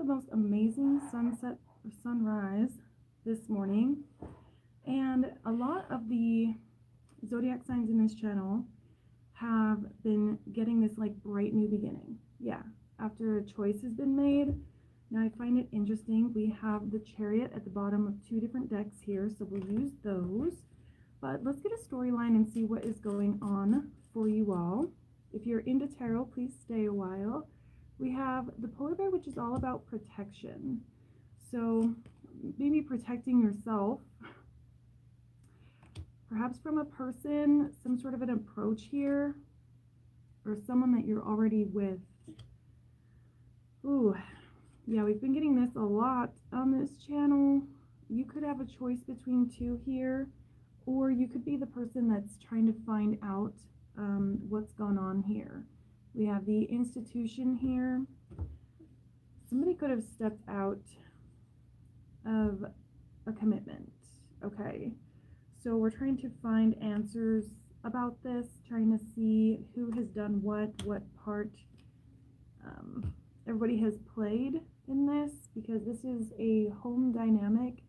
most amazing sunset or sunrise this morning, and a lot of the zodiac signs in this channel have been getting this like bright new beginning. Yeah, after a choice has been made. Now I find it interesting. We have the Chariot at the bottom of two different decks here, so we'll use those. But let's get a storyline and see what is going on for you all. If you're into tarot, please stay a while. We have the polar bear, which is all about protection. So maybe protecting yourself, perhaps from a person, some sort of an approach here, or someone that you're already with. Ooh, yeah, we've been getting this a lot on this channel. You could have a choice between two here, or you could be the person that's trying to find out what's going on here. We have the institution here. Somebody could have stepped out of a commitment. Okay, so we're trying to find answers about this, trying to see who has done what part everybody has played in this, because this is a home dynamic.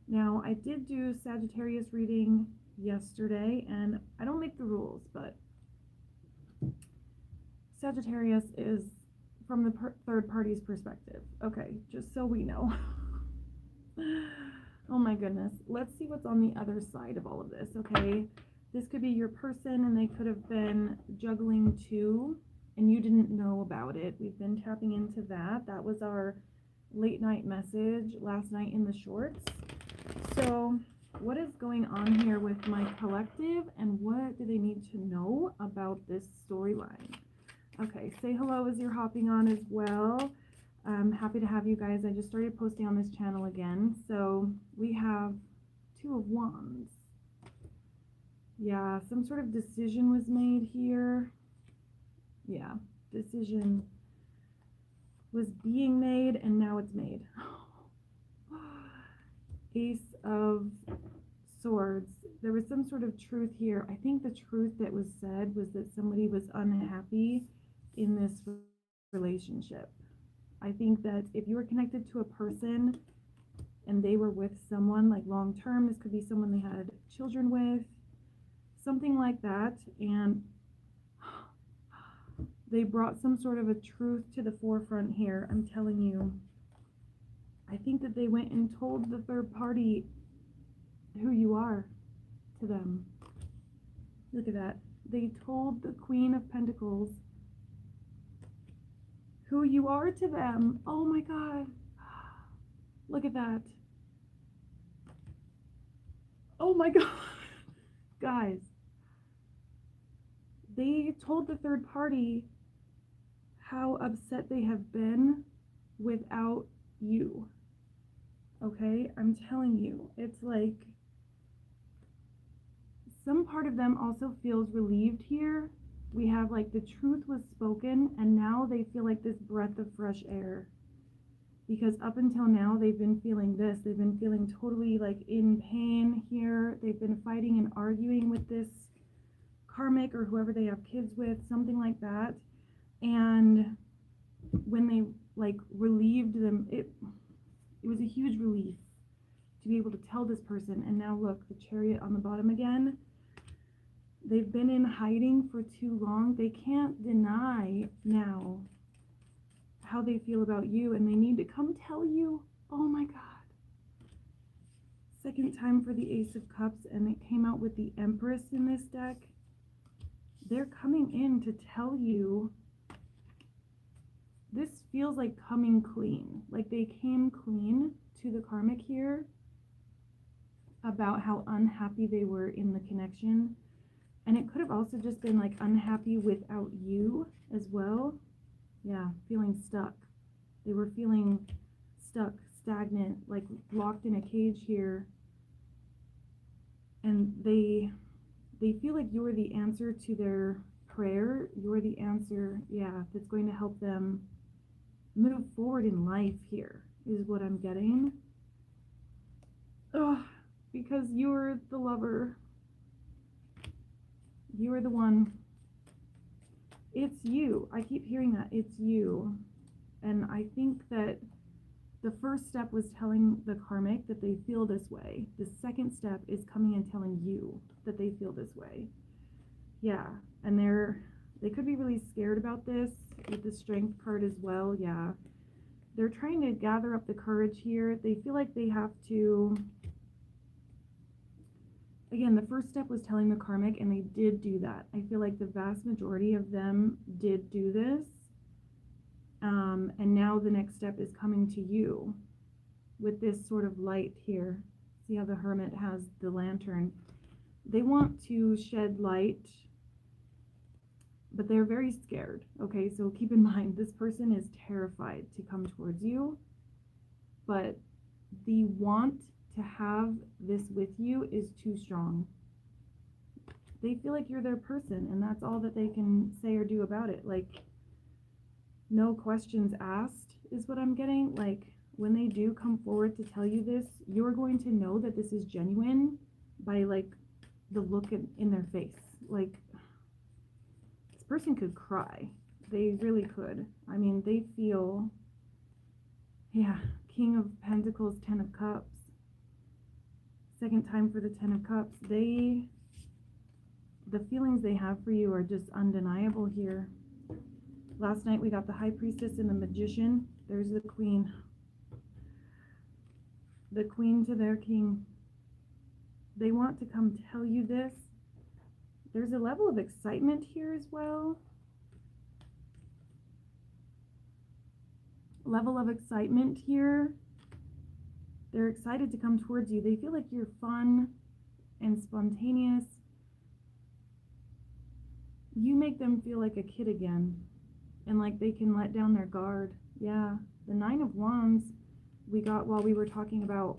Now, I did do Sagittarius reading yesterday, and I don't make the rules, but Sagittarius is from the third party's perspective. Okay, just so we know. Oh my goodness. Let's see what's on the other side of all of this, okay? This could be your person, and they could have been juggling too, and you didn't know about it. We've been tapping into that. That was our late night message last night in the shorts. So what is going on here with my collective, and what do they need to know about this storyline? Okay, say hello as you're hopping on as well. I'm happy to have you guys. I just started posting on this channel again. So we have Two of Wands. Yeah, some sort of decision was made here. Yeah, decision was being made, and now it's made. Ace of Swords. There was some sort of truth here. I think the truth that was said was that somebody was unhappy in this relationship. I think that if you were connected to a person and they were with someone like long term, this could be someone they had children with, something like that, and they brought some sort of a truth to the forefront here. I'm telling you, I think that they went and told the third party who you are to them. Look at that. They told the Queen of Pentacles who you are to them. Oh my God. Look at that. Oh my God. Guys, they told the third party how upset they have been without you. Okay, I'm telling you, it's like some part of them also feels relieved here. We have like the truth was spoken, and now they feel like this breath of fresh air, because up until now they've been feeling this. They've been feeling totally like in pain here. They've been fighting and arguing with this karmic or whoever they have kids with, something like that. And when they like relieved them, it was a huge relief to be able to tell this person. And now look, the Chariot on the bottom again. They've been in hiding for too long. They can't deny now how they feel about you, and they need to come tell you. Oh my God. Second time for the Ace of Cups, and it came out with the Empress in this deck. They're coming in to tell you. This feels like coming clean. Like they came clean to the karmic here about how unhappy they were in the connection. And it could have also just been like unhappy without you as well. Yeah, feeling stuck. They were feeling stuck, stagnant, like locked in a cage here. And they feel like you're the answer to their prayer. You're the answer, yeah, that's going to help them move forward in life here, is what I'm getting. Oh, because you're the lover. You are the one. It's you. I keep hearing that. It's you. And I think that The first step was telling the karmic that they feel this way. The second step is coming and telling you that they feel this way. Yeah, and they could be really scared about this with the strength card as well. Yeah, they're trying to gather up the courage here. They feel like they have to, again, the first step was telling the karmic, and they did do that. I feel like the vast majority of them did do this. And now the next step is coming to you with this sort of light here. See how the hermit has the lantern? They want to shed light, but they're very scared. Okay, so keep in mind, this person is terrified to come towards you, but the want to have this with you is too strong. They feel like you're their person, and that's all that they can say or do about it. Like, no questions asked is what I'm getting. Like, when they do come forward to tell you this, you're going to know that this is genuine by like the look in their face. Like, this person could cry. They really could. I mean, they feel, yeah, King of Pentacles, Ten of Cups. Second time for the Ten of Cups. The feelings they have for you are just undeniable here. Last night we got the High Priestess and the Magician. There's the Queen. The Queen to their King. They want to come tell you this. There's a level of excitement here as well. Level of excitement here. They're excited to come towards you. They feel like you're fun and spontaneous. You make them feel like a kid again, and like they can let down their guard. Yeah, the Nine of Wands we got while we were talking about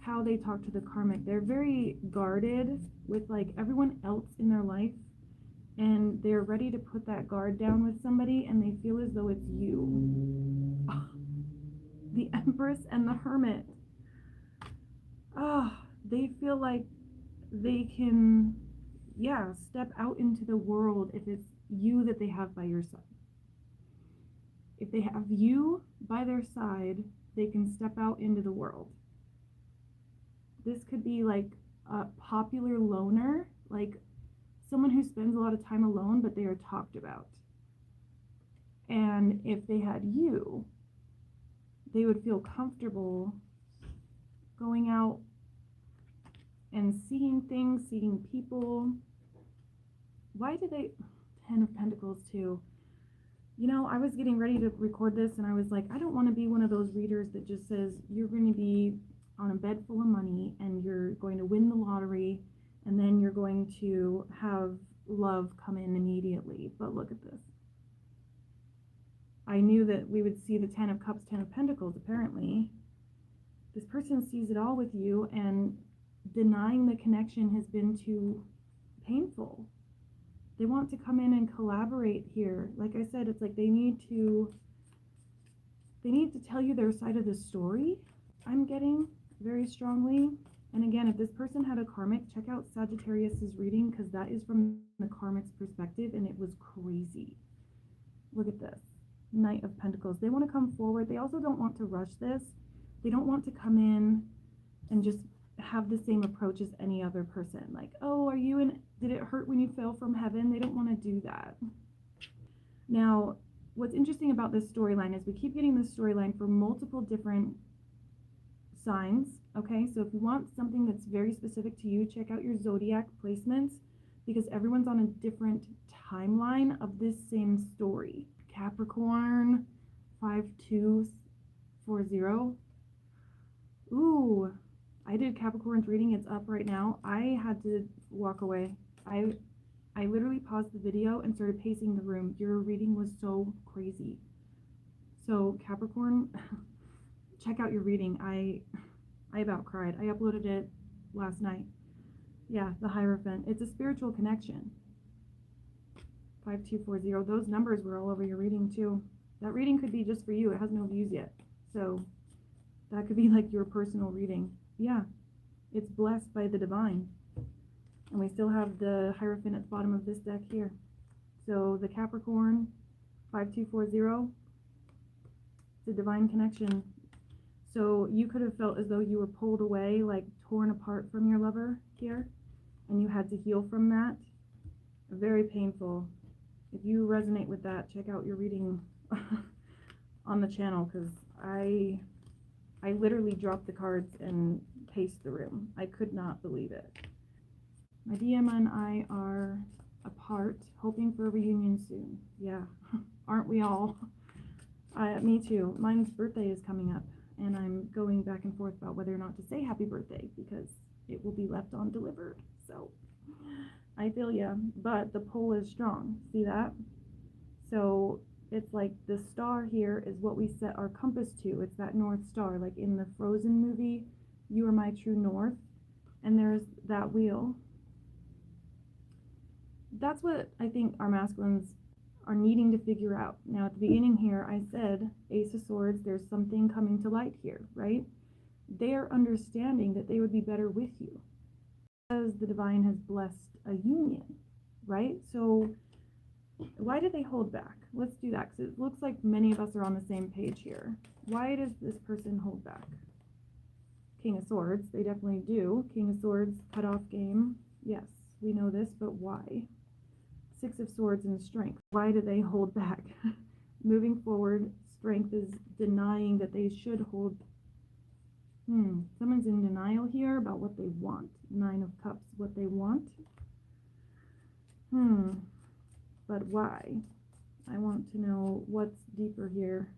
how they talk to the karmic. They're very guarded with like everyone else in their life, and they're ready to put that guard down with somebody, and they feel as though it's you. The Empress and the Hermit. They feel like they can, yeah, step out into the world if it's you that they have by your side. If they have you by their side, they can step out into the world. This could be like a popular loner, like someone who spends a lot of time alone, but they are talked about. And if they had you, they would feel comfortable going out and seeing things, seeing people. Why do they, Ten of Pentacles too? You know, I was getting ready to record this and I was like, I don't want to be one of those readers that just says you're going to be on a bed full of money and you're going to win the lottery and then you're going to have love come in immediately. But look at this. I knew that we would see the Ten of Cups, Ten of Pentacles, apparently. This person sees it all with you, and denying the connection has been too painful. They want to come in and collaborate here. Like I said, it's like they need to tell you their side of the story. I'm getting very strongly. And again, if this person had a karmic, check out Sagittarius's reading, because that is from the karmic's perspective, and it was crazy. Look at this. Knight of Pentacles. They want to come forward. They also don't want to rush this. They don't want to come in and just have the same approach as any other person. Like, oh, did it hurt when you fell from heaven? They don't want to do that. Now, what's interesting about this storyline is we keep getting this storyline for multiple different signs. Okay, so if you want something that's very specific to you, check out your zodiac placements, because everyone's on a different timeline of this same story. Capricorn, 5240. Ooh, I did Capricorn's reading. It's up right now. I had to walk away. I literally paused the video and started pacing the room. Your reading was so crazy. So Capricorn, check out your reading. I about cried. I uploaded it last night. Yeah, the Hierophant. It's a spiritual connection. 5240. Those numbers were all over your reading too. That reading could be just for you. It has no views yet. So that could be like your personal reading. Yeah, it's blessed by the divine. And we still have the Hierophant at the bottom of this deck here. So the Capricorn, 5240, it's a divine connection. So you could have felt as though you were pulled away, like torn apart from your lover here, and you had to heal from that. Very painful. If you resonate with that, check out your reading on the channel, because I literally dropped the cards and paced the room. I could not believe it. My DM and I are apart, hoping for a reunion soon. Yeah, aren't we all? Me too. Mine's birthday is coming up, and I'm going back and forth about whether or not to say happy birthday, because it will be left undelivered. So I feel ya, but the pull is strong. See that? So it's like the star here is what we set our compass to. It's that North Star, like in the Frozen movie, You Are My True North, and there's that wheel. That's what I think our masculines are needing to figure out. Now at the beginning here, I said, Ace of Swords, there's something coming to light here, right? They are understanding that they would be better with you, because the divine has blessed a union, right? So why do they hold back? Let's do that, because it looks like many of us are on the same page here. Why does this person hold back? King of Swords, they definitely do. King of Swords, cut-off game. Yes, we know this, but why? Six of Swords and Strength. Why do they hold back? Moving forward, Strength is denying that they should hold. Someone's in denial here about what they want. Nine of Cups, what they want. But why? I want to know what's deeper here.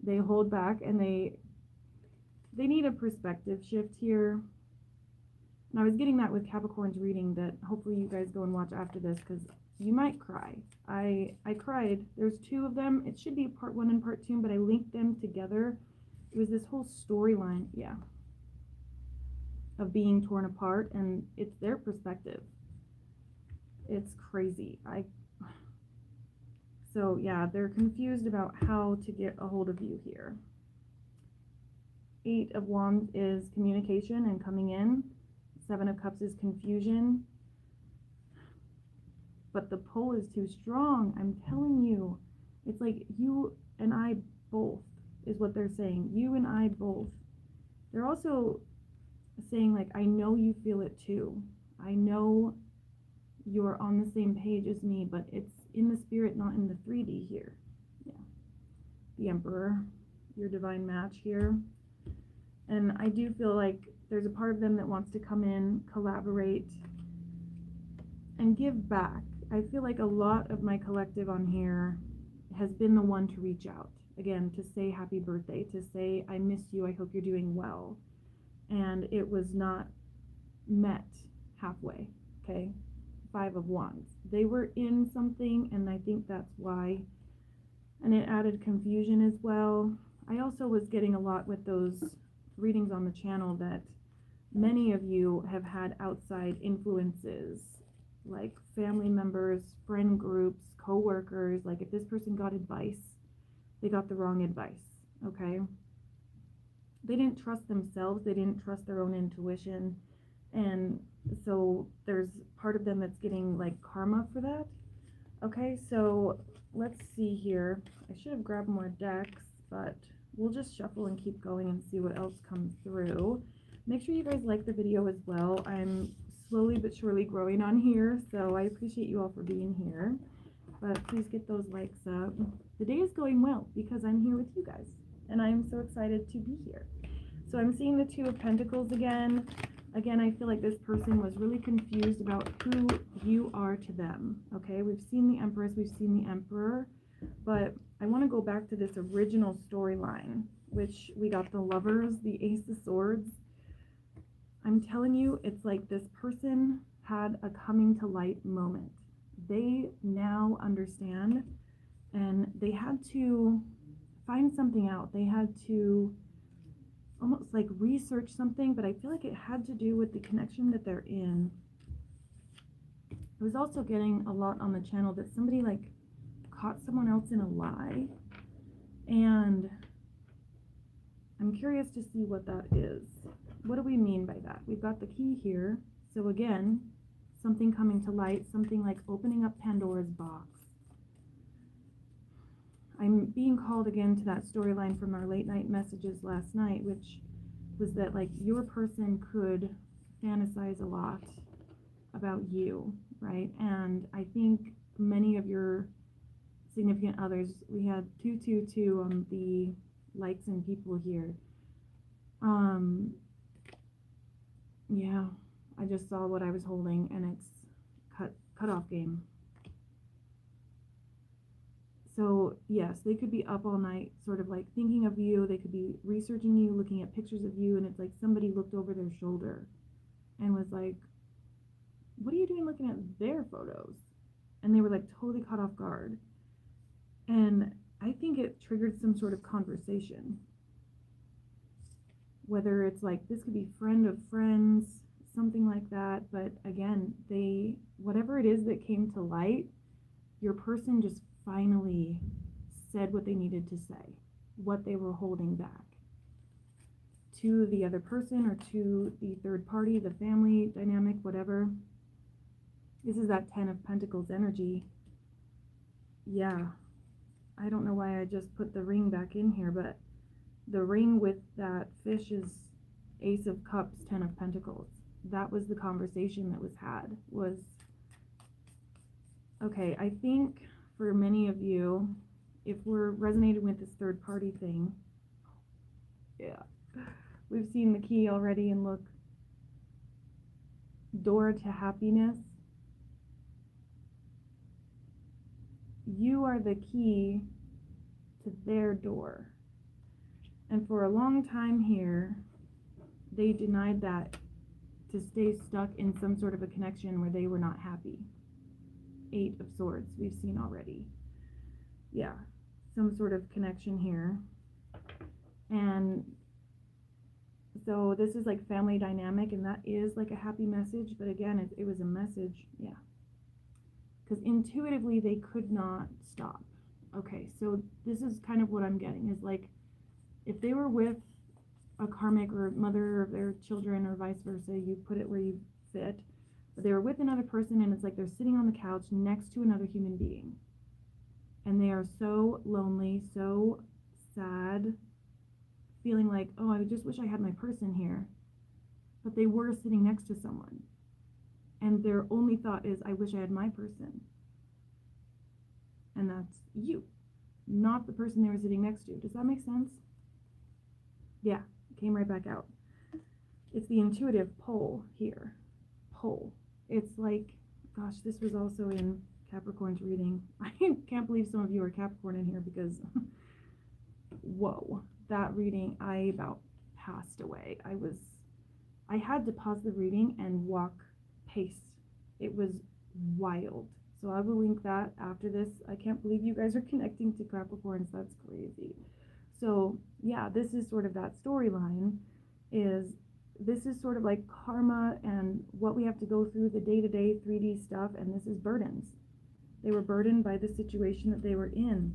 They hold back, and they need a perspective shift here. And I was getting that with Capricorn's reading, that hopefully you guys go and watch after this, because you might cry. I cried. There's two of them. It should be part 1 and part 2, but I linked them together. It was this whole storyline, yeah, of being torn apart, and it's their perspective. It's crazy. So yeah, they're confused about how to get a hold of you here. 8 of Wands is communication and coming in. 7 of Cups is confusion. But the pull is too strong. I'm telling you. It's like you and I both is what they're saying. You and I both. They're also saying, like, I know you feel it too. I know you're on the same page as me, but it's in the spirit, not in the 3D here. Yeah. The Emperor, your divine match here. And I do feel like there's a part of them that wants to come in, collaborate, and give back. I feel like a lot of my collective on here has been the one to reach out. Again, to say happy birthday, to say I miss you, I hope you're doing well. And it was not met halfway, okay? 5 of Wands. They were in something, and I think that's why. And it added confusion as well. I also was getting a lot with those readings on the channel that many of you have had outside influences, like family members, friend groups, co-workers. Like if this person got advice, they got the wrong advice, okay? They didn't trust themselves. They didn't trust their own intuition. And so there's part of them that's getting like karma for that. Okay, so let's see here. I should have grabbed more decks, but we'll just shuffle and keep going and see what else comes through. Make sure you guys like the video as well. I'm slowly but surely growing on here, so I appreciate you all for being here. But please get those likes up. The day is going well because I'm here with you guys, and I'm so excited to be here. So I'm seeing the 2 of Pentacles again. Again, I feel like this person was really confused about who you are to them. Okay, we've seen the Empress, we've seen the Emperor, but I want to go back to this original storyline, which we got the Lovers, the Ace of Swords. I'm telling you, it's like this person had a coming to light moment. They now understand, and they had to find something out. They had to almost like research something, but I feel like it had to do with the connection that they're in. I was also getting a lot on the channel that somebody like caught someone else in a lie, and I'm curious to see what that is. What do we mean by that? We've got the key here. So again, something coming to light, something like opening up Pandora's box. I'm being called again to that storyline from our late night messages last night, which was that like your person could fantasize a lot about you, right? And I think many of your significant others, we had 222 on the likes and people here. Yeah, I just saw what I was holding and it's cut off game. So yes, they could be up all night sort of like thinking of you. They could be researching you, looking at pictures of you, and it's like somebody looked over their shoulder and was like, what are you doing looking at their photos? And they were like totally caught off guard. And I think it triggered some sort of conversation. Whether it's like, this could be friend of friends, something like that. But again, whatever it is that came to light, your person just finally said what they needed to say, what they were holding back to the other person or to the third party, the family dynamic, whatever. This is that 10 of Pentacles energy. Yeah, I don't know why I just put the ring back in here, but the ring with that fish is Ace of Cups, 10 of Pentacles. That was the conversation that was had, was, okay, I think for many of you, if we're resonating with this third party thing, yeah, we've seen the key already, and look, door to happiness. You are the key to their door. And for a long time here, they denied that to stay stuck in some sort of a connection where they were not happy. 8 of Swords, we've seen already. Yeah, some sort of connection here. And so this is like family dynamic, and that is like a happy message. But again, it was a message, yeah. Because intuitively they could not stop. Okay, so this is kind of what I'm getting, is like, if they were with a karmic or mother of their children or vice versa, you put it where you fit, but they were with another person and it's like they're sitting on the couch next to another human being. And they are so lonely, so sad, feeling like, oh, I just wish I had my person here. But they were sitting next to someone. And their only thought is, I wish I had my person. And that's you, not the person they were sitting next to. Does that make sense? Yeah, it came right back out. It's the intuitive pull here. Pull. It's like, gosh, this was also in Capricorn's reading. I can't believe some of you are Capricorn in here, because whoa, that reading, I about passed away. I had to pause the reading and walk pace. It was wild. So I will link that after this. I can't believe you guys are connecting to Capricorns. That's crazy. So yeah, this is sort of that storyline, this is sort of like karma and what we have to go through, the day-to-day 3D stuff, and this is burdens. They were burdened by the situation that they were in.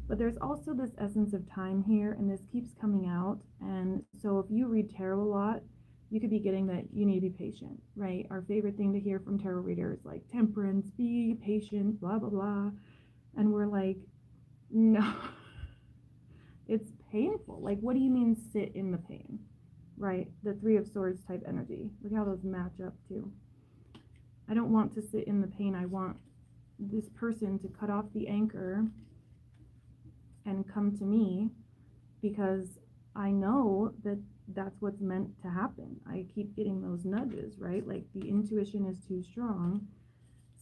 But there's also this essence of time here, and this keeps coming out. And so if you read tarot a lot, you could be getting that you need to be patient, right? Our favorite thing to hear from tarot readers, like temperance, be patient, blah, blah, blah. And we're like, no, it's painful. Like, what do you mean sit in the pain, right? The 3 of Swords type energy. Look how those match up too. I don't want to sit in the pain. I want this person to cut off the anchor and come to me, because I know that that's what's meant to happen. I keep getting those nudges, right? Like the intuition is too strong.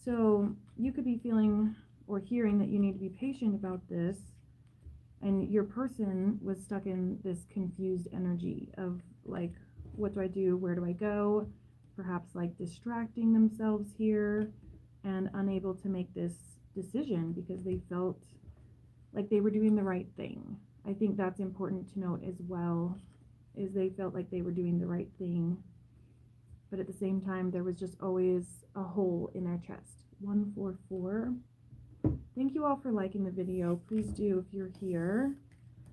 So you could be feeling or hearing that you need to be patient about this, and your person was stuck in this confused energy of like, what do I do? Where do I go? Perhaps like distracting themselves here and unable to make this decision because they felt like they were doing the right thing. I think that's important to note as well, is they felt like they were doing the right thing, but at the same time there was just always a hole in their chest. 144. Thank you all for liking the video. Please do if you're here.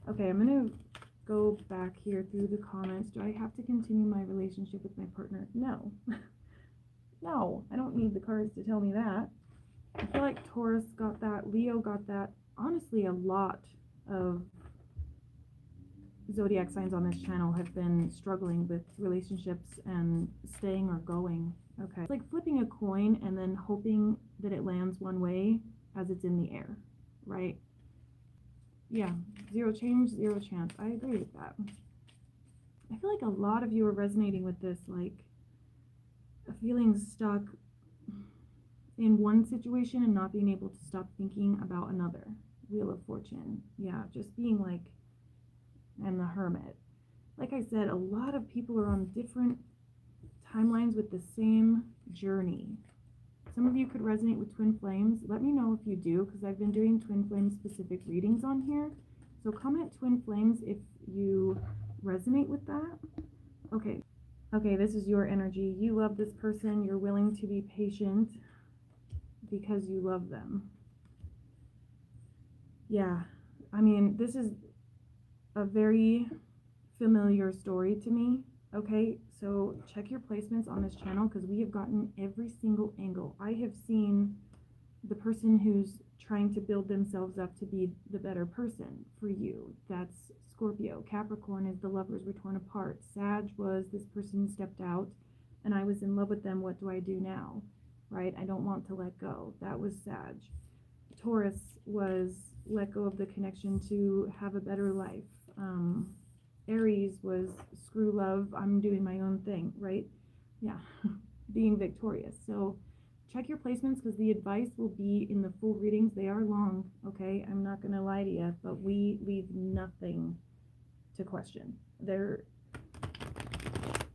Okay, I'm gonna go back here through the comments. Do I have to continue my relationship with my partner? No. No, I don't need the cards to tell me that. I feel like Taurus got that, Leo got that, honestly, a lot of zodiac signs on this channel have been struggling with relationships and staying or going. Okay. It's like flipping a coin and then hoping that it lands one way as it's in the air, right? Yeah, zero change, zero chance. I agree with that. I feel like a lot of you are resonating with this, like feeling stuck in one situation and not being able to stop thinking about another. Wheel of Fortune. Yeah, just being like, and the Hermit. Like I said, a lot of people are on different timelines with the same journey. Some of you could resonate with twin flames. Let me know if you do, because I've been doing twin flame specific readings on here. So comment twin flames if you resonate with that. Okay. Okay, this is your energy. You love this person. You're willing to be patient because you love them. Yeah, I mean, this is a very familiar story to me. Okay, so check your placements on this channel because we have gotten every single angle. I have seen the person who's trying to build themselves up to be the better person for you. That's Scorpio. Capricorn is the lovers were torn apart. Sag was this person stepped out and I was in love with them. What do I do now? Right? I don't want to let go. That was Sag. Taurus was let go of the connection to have a better life. Aries was screw love, I'm doing my own thing, right? Yeah, being victorious. So check your placements because the advice will be in the full readings. They are long, okay? I'm not going to lie to you, but we leave nothing to question. They're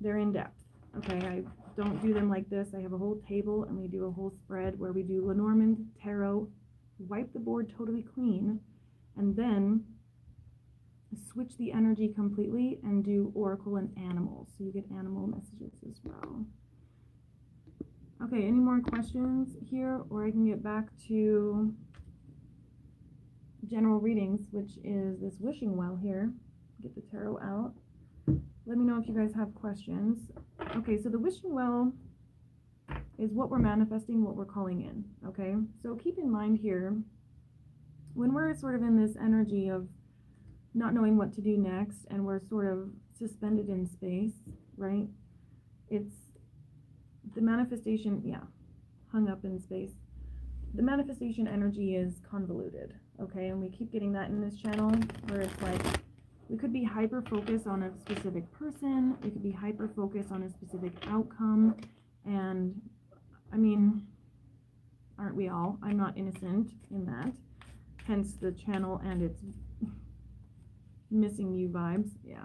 in depth, okay? I don't do them like this. I have a whole table and we do a whole spread where we do Lenormand, Tarot, wipe the board totally clean, and then switch the energy completely and do oracle and animals, so you get animal messages as well. Okay, any more questions here, or I can get back to general readings, which is this wishing well here. Get the tarot out. Let me know if you guys have questions. Okay, so the wishing well is what we're manifesting, what we're calling in. Okay, so keep in mind here, when we're sort of in this energy of not knowing what to do next and we're sort of suspended in space, right? It's the manifestation, yeah, hung up in space. The manifestation energy is convoluted, okay? And we keep getting that in this channel where it's like we could be hyper focused on a specific person, we could be hyper focused on a specific outcome, and I mean, aren't we all? I'm not innocent in that. Hence the channel and its missing you vibes. Yeah.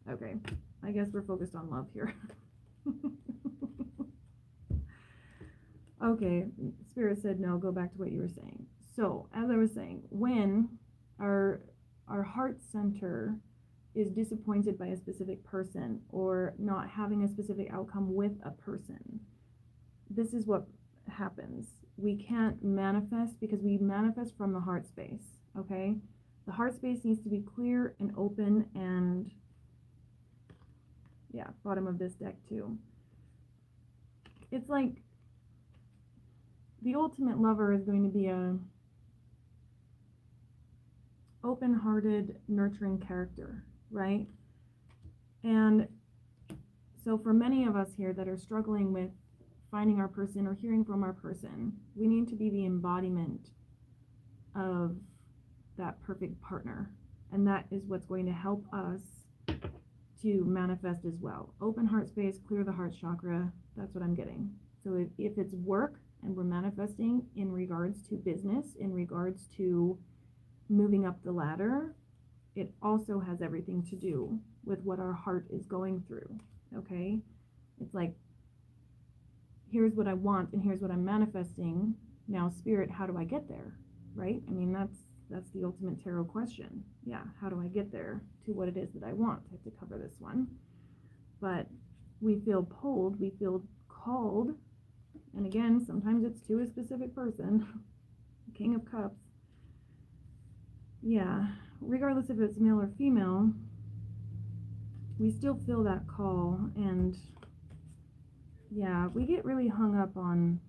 Okay. I guess we're focused on love here. Okay. Spirit said no. Go back to what you were saying. So, as I was saying, when our heart center is disappointed by a specific person or not having a specific outcome with a person, this is what happens. We can't manifest because we manifest from the heart space. Okay. The heart space needs to be clear and open, and yeah, bottom of this deck too. It's like the ultimate lover is going to be a open-hearted, nurturing character, right? And so for many of us here that are struggling with finding our person or hearing from our person, we need to be the embodiment of that perfect partner, and that is what's going to help us to manifest as well. Open heart space, clear the heart chakra. That's what I'm getting. So if it's work and we're manifesting in regards to business, in regards to moving up the ladder, it also has everything to do with what our heart is going through. Okay, it's like, here's what I want and here's what I'm manifesting. Now, Spirit, how do I get there? Right? I mean, that's the ultimate tarot question. Yeah, how do I get there to what it is that I want? I have to cover this one. But we feel pulled, we feel called, and again, sometimes it's to a specific person. King of Cups. Yeah, regardless if it's male or female, we still feel that call, and yeah, we get really hung up on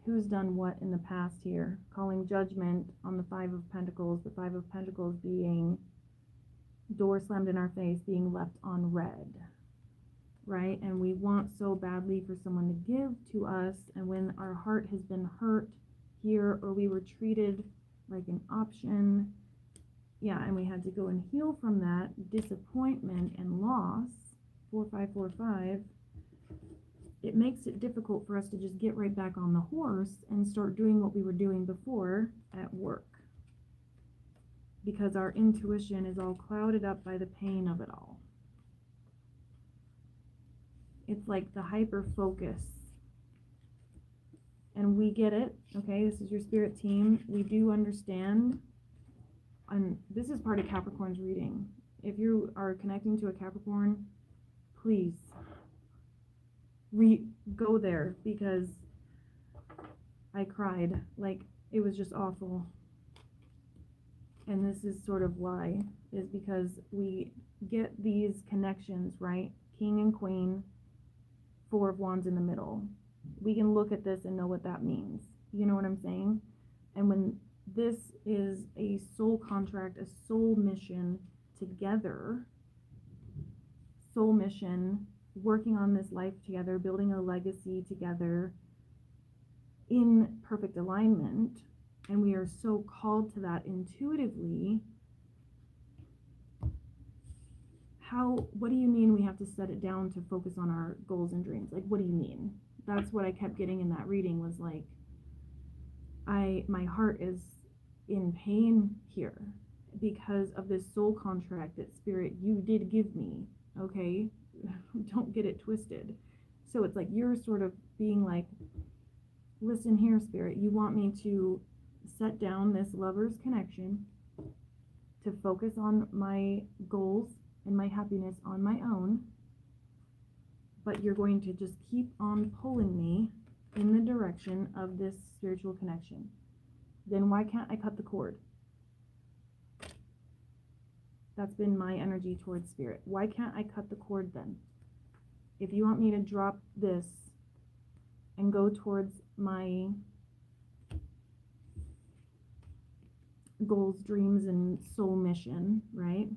who's done what in the past here, calling judgment on the Five of Pentacles, the Five of Pentacles being door slammed in our face, being left on red, right? And we want so badly for someone to give to us, and when our heart has been hurt here, or we were treated like an option, yeah, and we had to go and heal from that disappointment and loss, 4545, it makes it difficult for us to just get right back on the horse and start doing what we were doing before at work, because our intuition is all clouded up by the pain of it all. It's like the hyper focus, and we get it. Okay, this is your spirit team. We do understand, and this is part of Capricorn's reading. If you are connecting to a Capricorn, please go there, because I cried. Like, it was just awful. And this is sort of why, is because we get these connections, right? King and Queen, Four of Wands in the middle. We can look at this and know what that means. You know what I'm saying? And when this is a soul contract, a soul mission together, soul mission, working on this life together, building a legacy together in perfect alignment, and we are so called to that intuitively. What do you mean we have to set it down to focus on our goals and dreams? Like, what do you mean? That's what I kept getting in that reading, was like, my heart is in pain here because of this soul contract that Spirit, you did give me, okay? Don't get it twisted. So it's like you're sort of being like, listen here, Spirit, you want me to set down this lover's connection to focus on my goals and my happiness on my own, but you're going to just keep on pulling me in the direction of this spiritual connection. Then why can't I cut the cord? That's been my energy towards Spirit. Why can't I cut the cord then? If you want me to drop this and go towards my goals, dreams, and soul mission, right?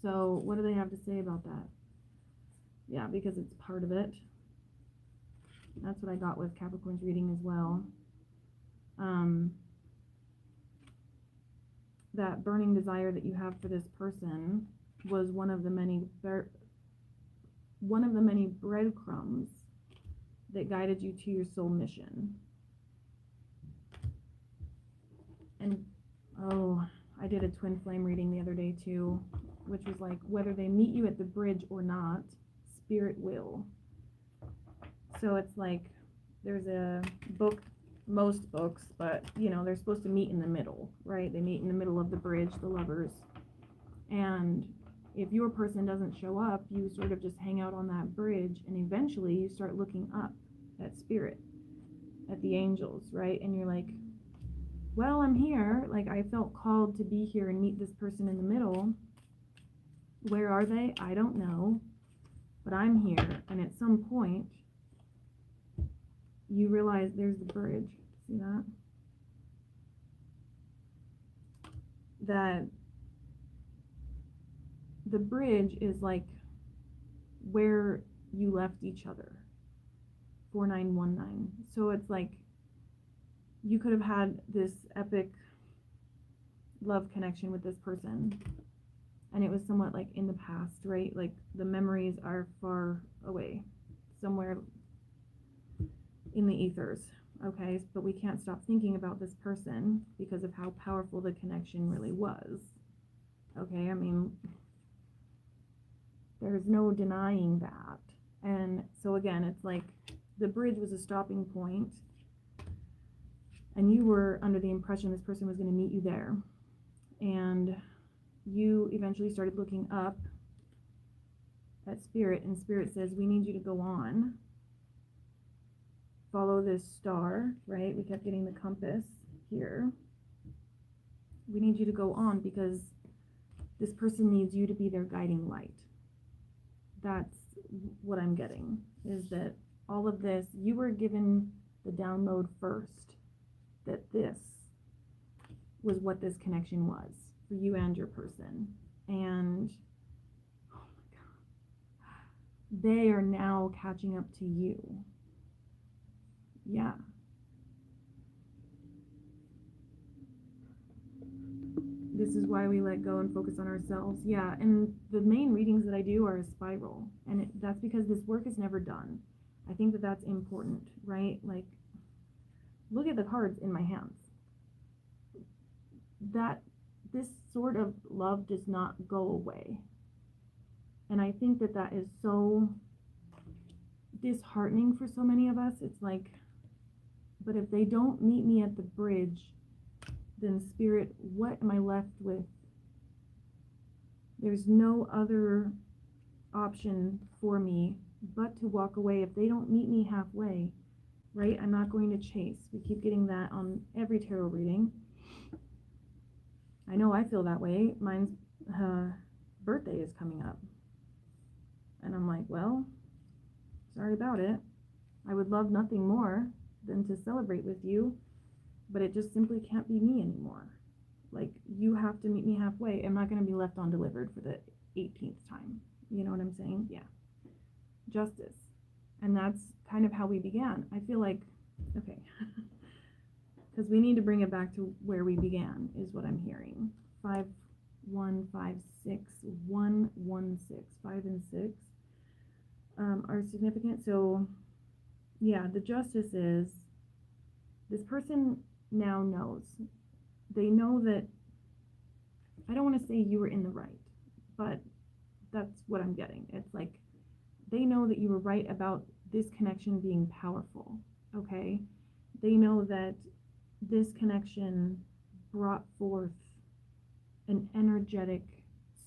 So what do they have to say about that? Yeah, because it's part of it. That's what I got with Capricorn's reading as well. That burning desire that you have for this person was one of the many breadcrumbs that guided you to your soul mission. And I did a twin flame reading the other day too, which was like, whether they meet you at the bridge or not, Spirit will. So it's like, there's a book, most books, but you know, they're supposed to meet in the middle, right? They meet in the middle of the bridge, the lovers. And if your person doesn't show up, you sort of just hang out on that bridge, and eventually you start looking up at Spirit, at the angels, right? And you're like, well, I'm here. Like, I felt called to be here and meet this person in the middle. Where are they? I don't know. But I'm here. And at some point, you realize there's the bridge. See that? That the bridge is like where you left each other. 4919. So it's like you could have had this epic love connection with this person, and it was somewhat like in the past, right? Like the memories are far away, somewhere in the ethers, okay? But we can't stop thinking about this person because of how powerful the connection really was, okay? I mean, there's no denying that. And so again, it's like the bridge was a stopping point, and you were under the impression this person was going to meet you there. And you eventually started looking up at Spirit, and Spirit says, we need you to go on. Follow this star, right? We kept getting the compass here. We need you to go on because this person needs you to be their guiding light. That's what I'm getting, is that all of this, you were given the download first that this was what this connection was for you and your person. And oh my God, they are now catching up to you. Yeah. This is why we let go and focus on ourselves. Yeah, and the main readings that I do are a spiral, and that's because this work is never done. I think that that's important, right? Like, look at the cards in my hands. That this sort of love does not go away. And I think that that is so disheartening for so many of us. It's like, but if they don't meet me at the bridge, then Spirit, what am I left with? There's no other option for me but to walk away. If they don't meet me halfway, right? I'm not going to chase. We keep getting that on every tarot reading. I know I feel that way. Mine's birthday is coming up. And I'm like, well, sorry about it. I would love nothing more than to celebrate with you, but it just simply can't be me anymore. Like, you have to meet me halfway. I'm not going to be left undelivered for the 18th time. You know what I'm saying? Yeah. Justice. And that's kind of how we began. I feel like, okay, because we need to bring it back to where we began, is what I'm hearing. 5, 1, 5, 6, 1, 1, 6, 5 and 6 are significant. So, yeah, the justice is this person now knows. They know that, I don't want to say you were in the right, but that's what I'm getting. It's like, they know that you were right about this connection being powerful, okay? They know that this connection brought forth an energetic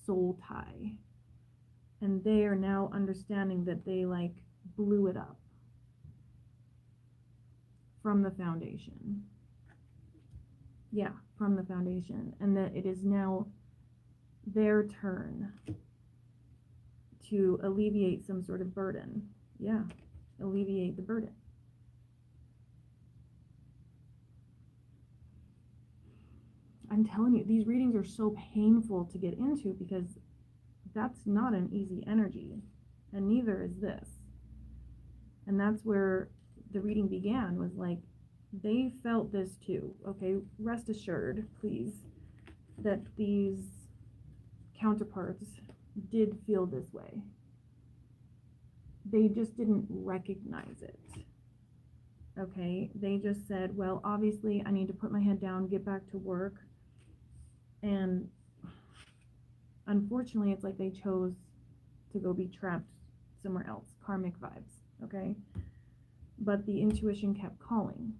soul tie, and they are now understanding that they like blew it up from the foundation. Yeah, from the foundation, and that it is now their turn to alleviate some sort of burden. Yeah, alleviate the burden. I'm telling you, these readings are so painful to get into because that's not an easy energy, and neither is this. And that's where the reading began, was like, they felt this too. Okay, rest assured, please, that these counterparts did feel this way. They just didn't recognize it. Okay, they just said, well, obviously I need to put my head down, get back to work. And unfortunately, it's like they chose to go be trapped somewhere else. Karmic vibes, okay? But the intuition kept calling,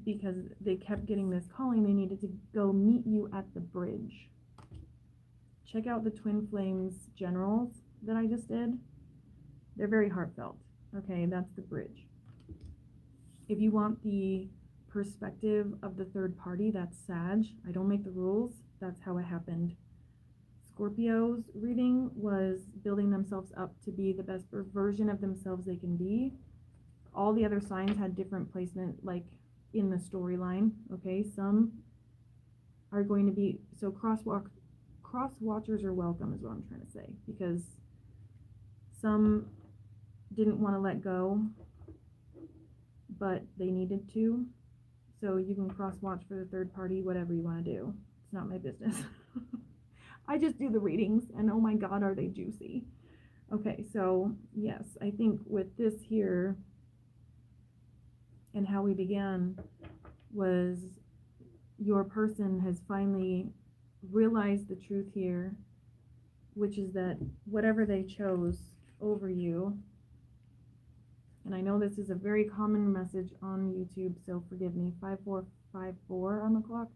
because they kept getting this calling. They needed to go meet you at the bridge. Check out the Twin Flames generals that I just did. They're very heartfelt. Okay, that's the bridge. If you want the perspective of the third party, that's Sag. I don't make the rules. That's how it happened. Scorpio's reading was building themselves up to be the best version of themselves they can be. All the other signs had different placement, like in the storyline. Okay, some are going to be, so cross watchers are welcome, is what I'm trying to say, because some didn't want to let go, but they needed to. So you can cross watch for the third party, whatever you want to do. It's not my business. I just do the readings, and oh my God, are they juicy. Okay, so yes, I think with this here and how we began was your person has finally realized the truth here, which is that whatever they chose over you, and I know this is a very common message on YouTube, so forgive me, 5454 on the clock.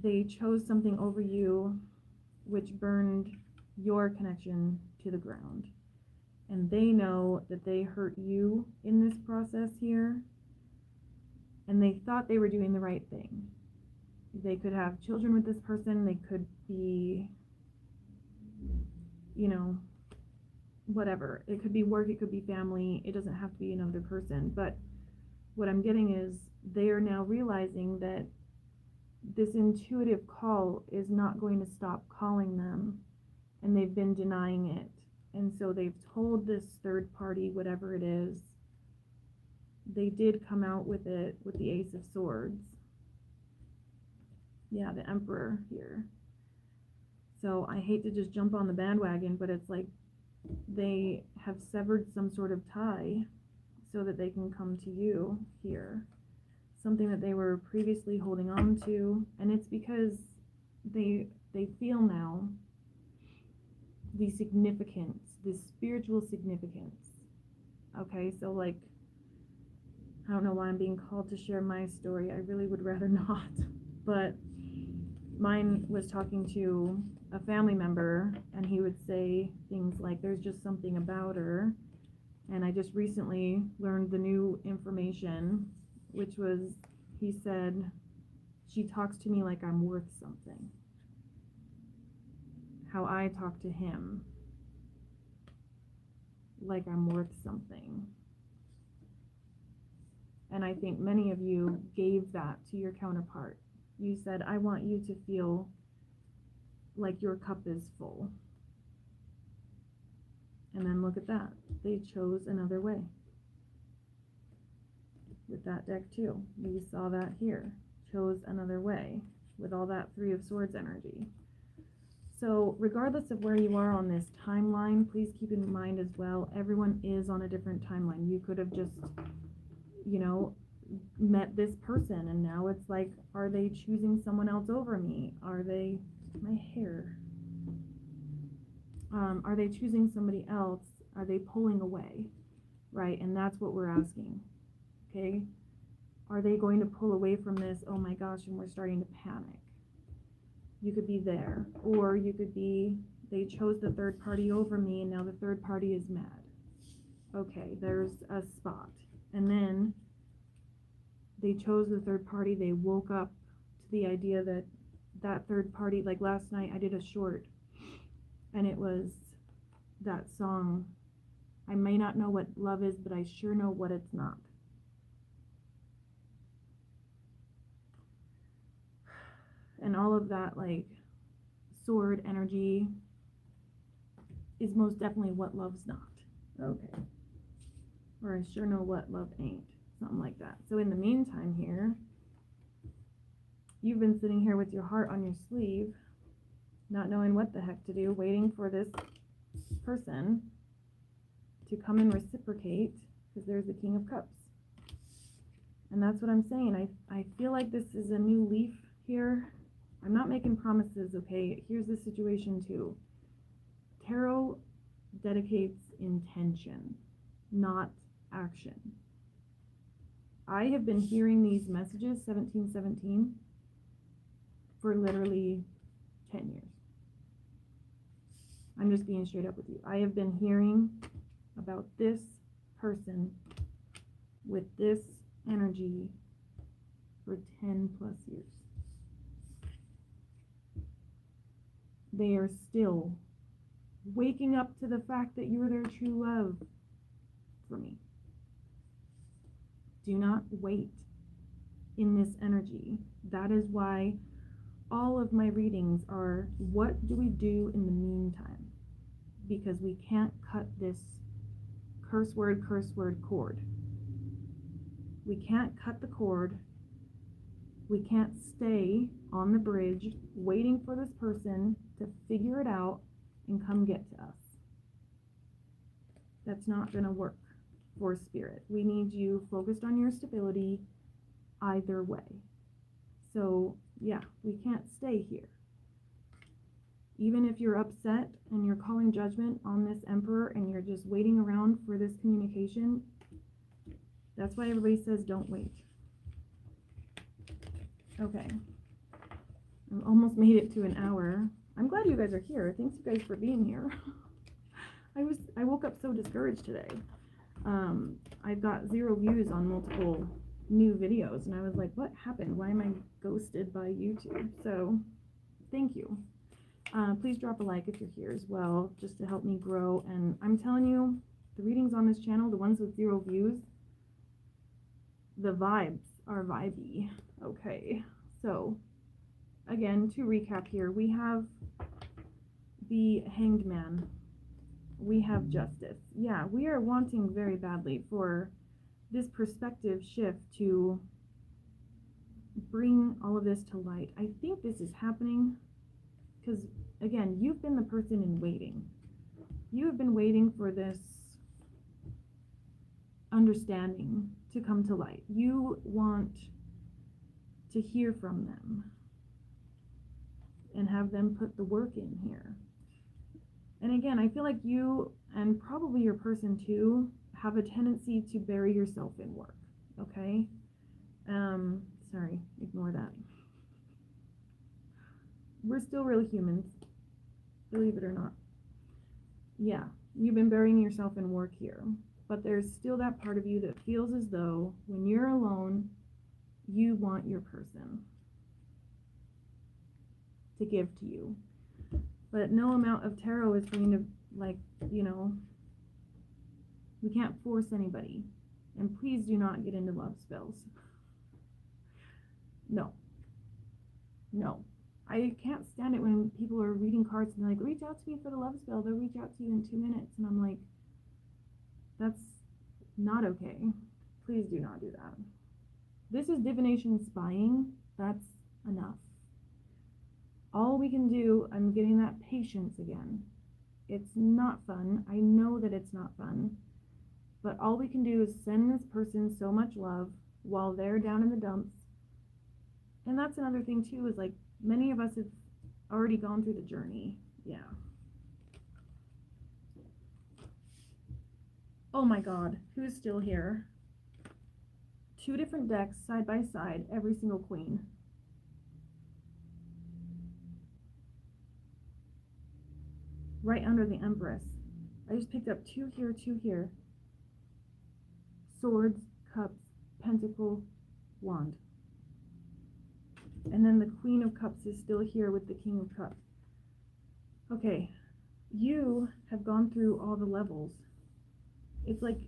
They chose something over you which burned your connection to the ground. And they know that they hurt you in this process here, and they thought they were doing the right thing. They could have children with this person, they could be, you know, whatever. It could be work, it could be family, it doesn't have to be another person. But what I'm getting is they are now realizing that this intuitive call is not going to stop calling them, and they've been denying it. And so they've told this third party, whatever it is, they did come out with it with the Ace of Swords. Yeah, the Emperor here. So I hate to just jump on the bandwagon, but it's like they have severed some sort of tie so that they can come to you here. Something that they were previously holding on to, and it's because they feel now the significance, the spiritual significance. Okay, so like, I don't know why I'm being called to share my story. I really would rather not, but mine was talking to a family member, and he would say things like, there's just something about her. And I just recently learned the new information, which was, he said, she talks to me like I'm worth something. How I talk to him like I'm worth something. And I think many of you gave that to your counterpart. You said, I want you to feel like your cup is full. And then look at that. They chose another way. With that deck too. We saw that here. Chose another way with all that Three of Swords energy. So regardless of where you are on this timeline, please keep in mind as well, everyone is on a different timeline. You could have just, you know, met this person, and now it's like, are they choosing someone else over me? Are they, my hair, are they choosing somebody else? Are they pulling away? Right? And that's what we're asking. Okay? Are they going to pull away from this? Oh my gosh, and we're starting to panic. You could be there, or you could be, they chose the third party over me, and now the third party is mad. Okay, there's a spot. And then they chose the third party. They woke up to the idea that that third party, like last night I did a short, and it was that song, I may not know what love is, but I sure know what it's not. And all of that, like, sword energy is most definitely what love's not. Okay. Or I sure know what love ain't. Something like that. So in the meantime here, you've been sitting here with your heart on your sleeve, not knowing what the heck to do, waiting for this person to come and reciprocate, because there's the King of Cups. And that's what I'm saying. I feel like this is a new leaf here. I'm not making promises, okay? Here's the situation too. Tarot dedicates intention, not action. I have been hearing these messages, 1717, for literally 10 years. I'm just being straight up with you. I have been hearing about this person with this energy for 10 plus years. They are still waking up to the fact that you're their true love for me. Do not wait in this energy. That is why all of my readings are, what do we do in the meantime? Because we can't cut this curse word cord. We can't cut the cord. We can't stay on the bridge waiting for this person to figure it out and come get to us. That's not going to work for spirit. We need you focused on your stability either way. So yeah, we can't stay here. Even if you're upset and you're calling judgment on this Emperor and you're just waiting around for this communication, that's why everybody says don't wait. Okay, I almost made it to an hour. I'm glad you guys are here. Thanks you guys for being here. I woke up so discouraged today. I've got 0 views on multiple new videos, and I was like, what happened? Why am I ghosted by YouTube? So thank you. Please drop a like if you're here as well, just to help me grow. And I'm telling you, the readings on this channel, the ones with 0 views, the vibes are vibey. Okay, so again, to recap here, we have the Hanged Man. We have Justice. Yeah, we are wanting very badly for this perspective shift to bring all of this to light. I think this is happening because, again, you've been the person in waiting. You have been waiting for this understanding to come to light. You want to hear from them and have them put the work in here. And again, I feel like you, and probably your person too, have a tendency to bury yourself in work, okay? Sorry, ignore that. We're still real humans, believe it or not. Yeah, you've been burying yourself in work here, but there's still that part of you that feels as though when you're alone, you want your person to give to you. But no amount of tarot is going to, like, you know, we can't force anybody. And please do not get into love spells. No. No. I can't stand it when people are reading cards and they're like, reach out to me for the love spell. They'll reach out to you in 2 minutes. And I'm like, that's not okay. Please do not do that. This is divination spying. That's enough. All we can do, I'm getting that patience again. It's not fun. I know that it's not fun. But all we can do is send this person so much love while they're down in the dumps. And that's another thing too, is like many of us have already gone through the journey. Yeah. Oh my God, who's still here? 2 different decks side by side, every single queen. Right under the Empress. I just picked up 2 here, 2 here. Swords, Cups, Pentacle, Wand. And then the Queen of Cups is still here with the King of Cups. Okay, you have gone through all the levels. It's like,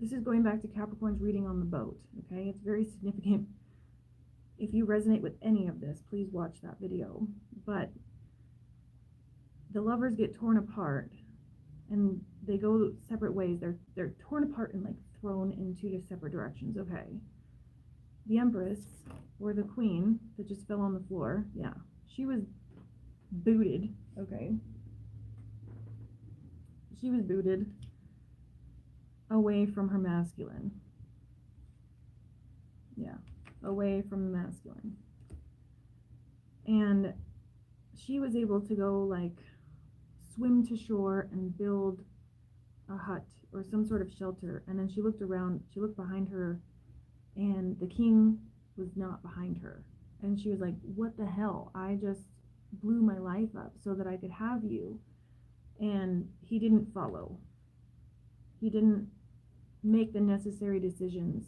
this is going back to Capricorn's reading on the boat, okay? It's very significant. If you resonate with any of this, please watch that video. But the lovers get torn apart and they go separate ways. They're torn apart and like thrown in 2 separate directions. Okay. The Empress, or the Queen that just fell on the floor, yeah, she was booted. Okay. She was booted away from her masculine. Yeah, away from the masculine. And she was able to go like swim to shore and build a hut or some sort of shelter. And then she looked around, she looked behind her, and the king was not behind her. And she was like, what the hell? I just blew my life up so that I could have you. And he didn't follow. He didn't make the necessary decisions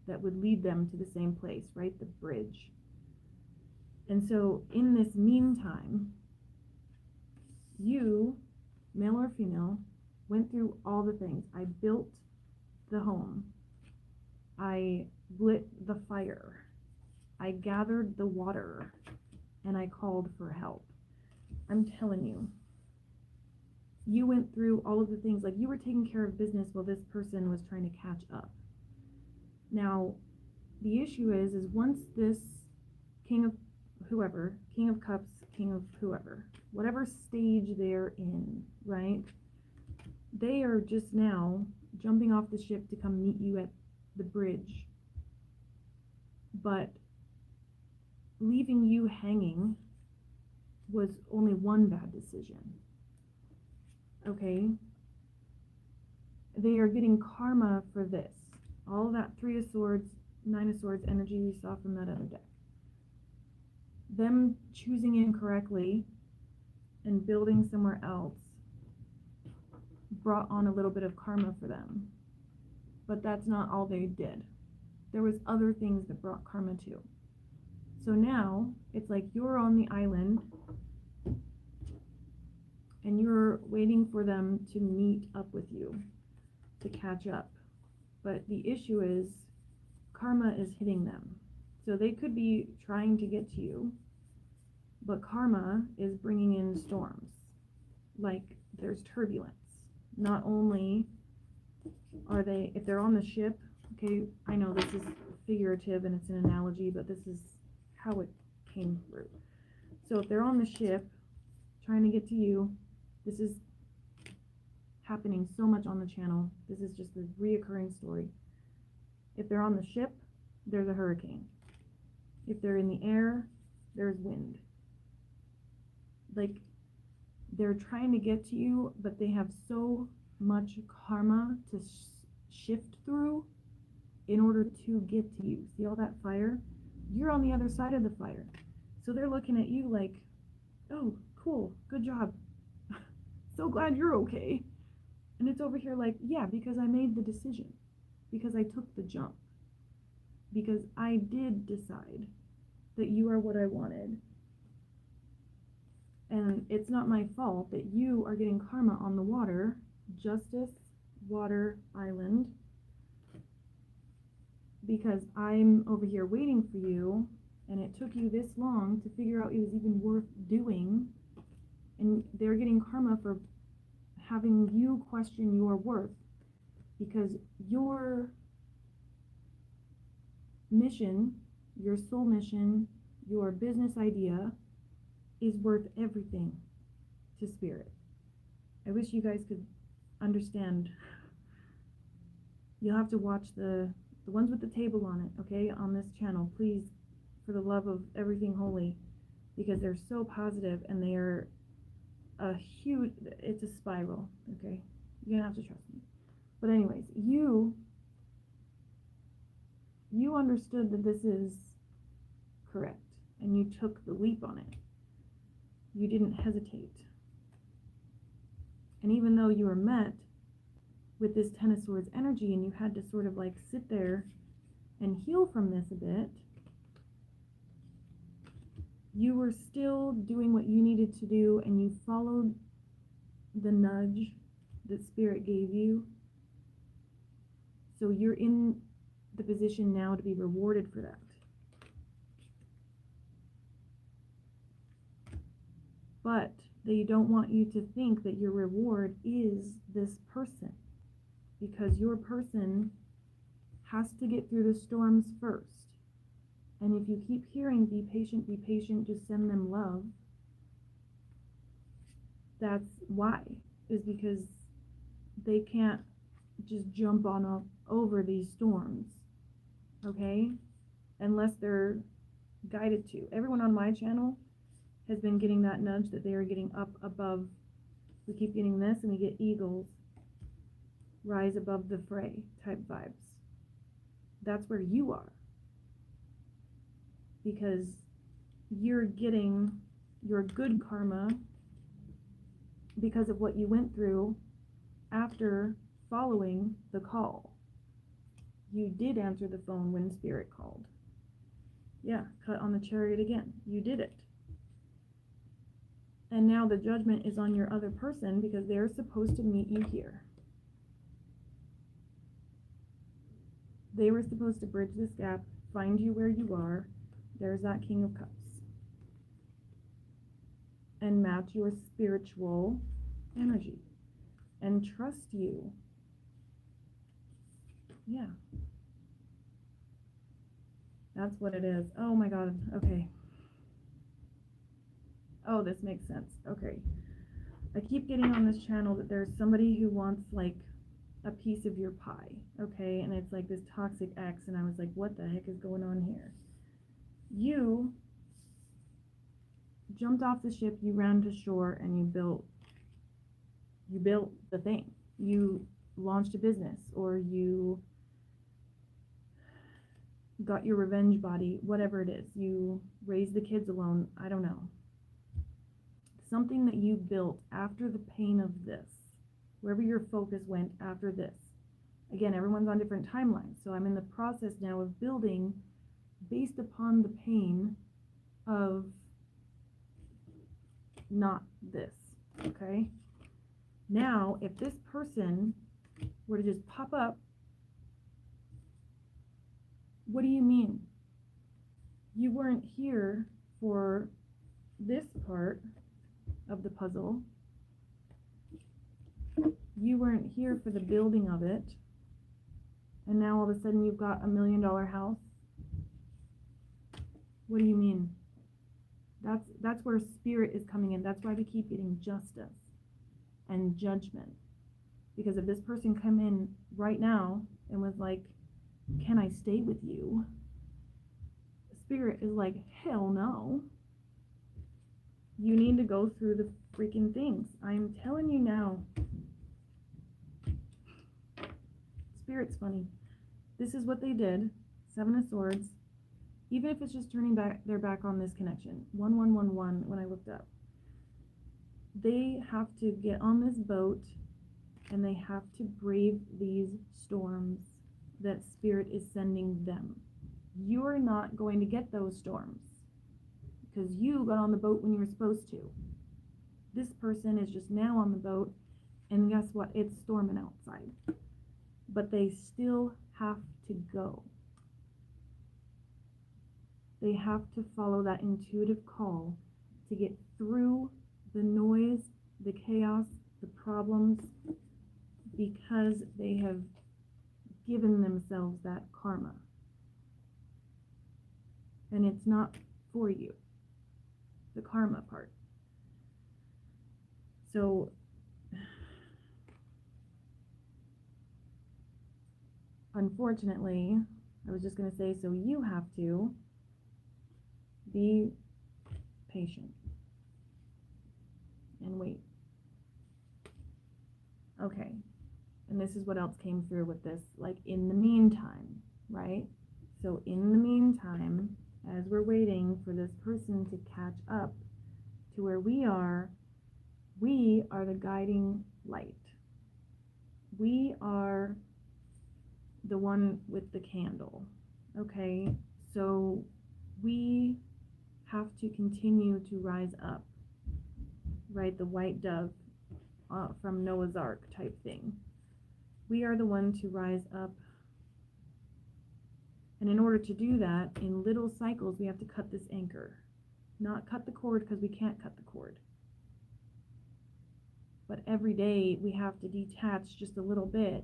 that would lead them to the same place, right? The bridge. And so in this meantime, you, male or female, went through all the things. I built the home. I lit the fire. I gathered the water. And I called for help. I'm telling you, you went through all of the things. Like, you were taking care of business while this person was trying to catch up. Now, the issue is once this king of whoever, king of cups, king of whoever, whatever stage they're in, right? They are just now jumping off the ship to come meet you at the bridge. But leaving you hanging was only one bad decision. Okay? They are getting karma for this. All that 3 of Swords, 9 of Swords energy we saw from that other deck. Them choosing incorrectly and building somewhere else brought on a little bit of karma for them. But that's not all they did. There was other things that brought karma too. So now, it's like you're on the island and you're waiting for them to meet up with you, to catch up. But the issue is karma is hitting them. So they could be trying to get to you, but karma is bringing in storms. Like there's turbulence. Not only are they, if they're on the ship, okay, I know this is figurative and it's an analogy, but this is how it came through. So if they're on the ship trying to get to you, this is happening so much on the channel. This is just a reoccurring story. If they're on the ship, there's a hurricane. If they're in the air, there's wind. Like, they're trying to get to you, but they have so much karma to shift through in order to get to you. See all that fire? You're on the other side of the fire. So they're looking at you like, oh, cool, good job. So glad you're okay. And it's over here like, yeah, because I made the decision. Because I took the jump. Because I did decide that you are what I wanted. And it's not my fault that you are getting karma on the water, Justice Water Island, because I'm over here waiting for you, and it took you this long to figure out it was even worth doing, and they're getting karma for having you question your worth, because your mission, your soul mission, your business idea is worth everything to spirit. I wish you guys could understand. You'll have to watch the ones with the table on it, okay, on this channel, please, for the love of everything holy, because they're so positive and they are a huge, it's a spiral, okay? You're gonna have to trust me. But anyways, you understood that this is correct, and you took the leap on it. You didn't hesitate. And even though you were met with this Ten of Swords energy and you had to sort of like sit there and heal from this a bit, you were still doing what you needed to do, and you followed the nudge that Spirit gave you. So you're in the position now to be rewarded for that. But they don't want you to think that your reward is this person, because your person has to get through the storms first. And if you keep hearing, be patient, just send them love, that's why, is because they can't just jump on over these storms, okay? Unless they're guided to. Everyone on my channel has been getting that nudge that they are getting up above. We keep getting this, and we get eagles, rise above the fray type vibes. That's where you are, because you're getting your good karma because of what you went through after following the call. You did answer the phone when Spirit called. Yeah, cut on the chariot again. You did it. And now the judgment is on your other person, because they're supposed to meet you here. They were supposed to bridge this gap, find you where you are. There's that King of Cups. And match your spiritual energy. And trust you. Yeah. That's what it is. Oh my God. Okay. Oh, this makes sense. Okay. I keep getting on this channel that there's somebody who wants like a piece of your pie. Okay. And it's like this toxic ex. And I was like, what the heck is going on here? You jumped off the ship, you ran to shore, and you built the thing. You launched a business, or you got your revenge body, whatever it is. You raised the kids alone, I don't know. Something that you built after the pain of this, wherever your focus went after this. Again, everyone's on different timelines, so I'm in the process now of building based upon the pain of not this. Okay? Now, if this person were to just pop up, what do you mean? You weren't here for this part of the puzzle. You weren't here for the building of it. And now all of a sudden you've got $1 million house. What do you mean? That's where spirit is coming in. That's why we keep getting justice and judgment. Because if this person come in right now and was like, can I stay with you? Spirit is like, hell no. You need to go through the freaking things. I'm telling you now. Spirit's funny. This is what they did. 7 of Swords. Even if it's just turning their back on this connection. 1111 when I looked up. They have to get on this boat and they have to brave these storms that Spirit is sending them. You're not going to get those storms because you got on the boat when you were supposed to. This person is just now on the boat, and guess what? It's storming outside. But they still have to go. They have to follow that intuitive call to get through the noise, the chaos, the problems, because they have given themselves that karma. And it's not for you, the karma part. So unfortunately, I was just going to say, so you have to be patient and wait. Okay. And this is what else came through with this, like in the meantime, right? So in the meantime, as we're waiting for this person to catch up to where we are the guiding light. We are the one with the candle, okay? So we have to continue to rise up, right? The white dove from Noah's Ark type thing. We are the one to rise up. And in order to do that, in little cycles, we have to cut this anchor. Not cut the cord because we can't cut the cord. But every day we have to detach just a little bit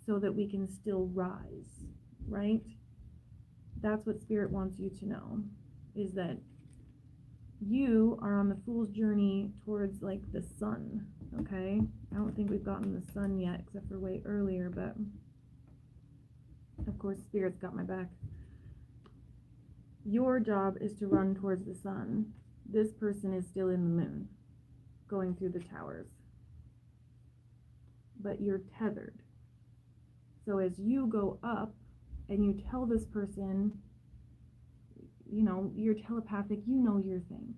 so that we can still rise, right? That's what Spirit wants you to know, is that you are on the fool's journey towards like the sun, okay? I don't think we've gotten the sun yet, except for way earlier, but of course Spirit's got my back. Your job is to run towards the sun. This person is still in the moon, going through the towers. But you're tethered. So as you go up and you tell this person, you know, you're telepathic, you know your thing.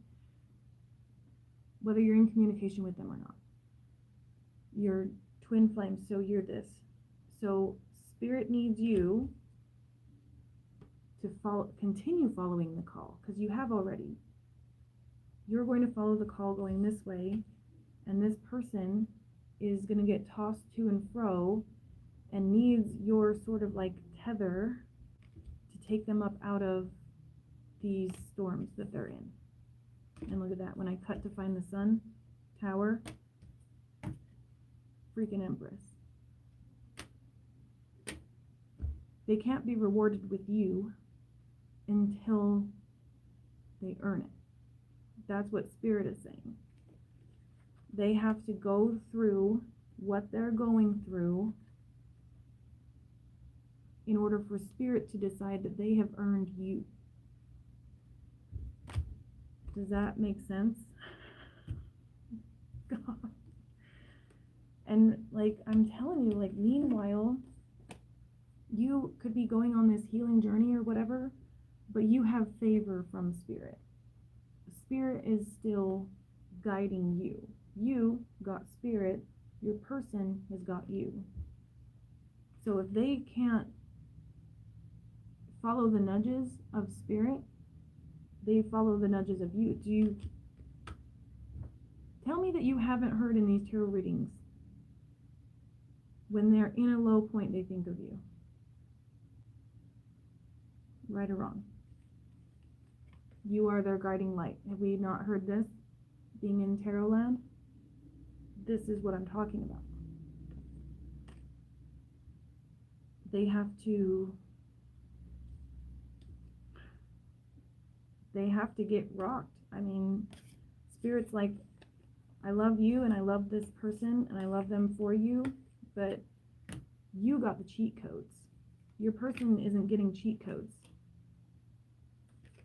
Whether you're in communication with them or not. You're twin flames, so you're this. So Spirit needs you to continue following the call, because you have already. You're going to follow the call going this way, and this person is going to get tossed to and fro and needs your sort of like tether to take them up out of these storms that they're in. And look at that, when I cut to find the sun, tower, freaking Empress. They can't be rewarded with you until they earn it. That's what Spirit is saying. They have to go through what they're going through in order for Spirit to decide that they have earned you. Does that make sense? God. And like, I'm telling you, like, meanwhile, you could be going on this healing journey or whatever, but you have favor from Spirit. Spirit is still guiding you. You got Spirit, your person has got you. So if they can't follow the nudges of Spirit, they follow the nudges of you. Tell me that you haven't heard in these tarot readings when they're in a low point they think of you. Right or wrong? You are their guiding light. Have we not heard this? Being in tarot land? This is what I'm talking about. They have to get rocked. I mean, Spirit's like, I love you and I love this person and I love them for you, but you got the cheat codes. Your person isn't getting cheat codes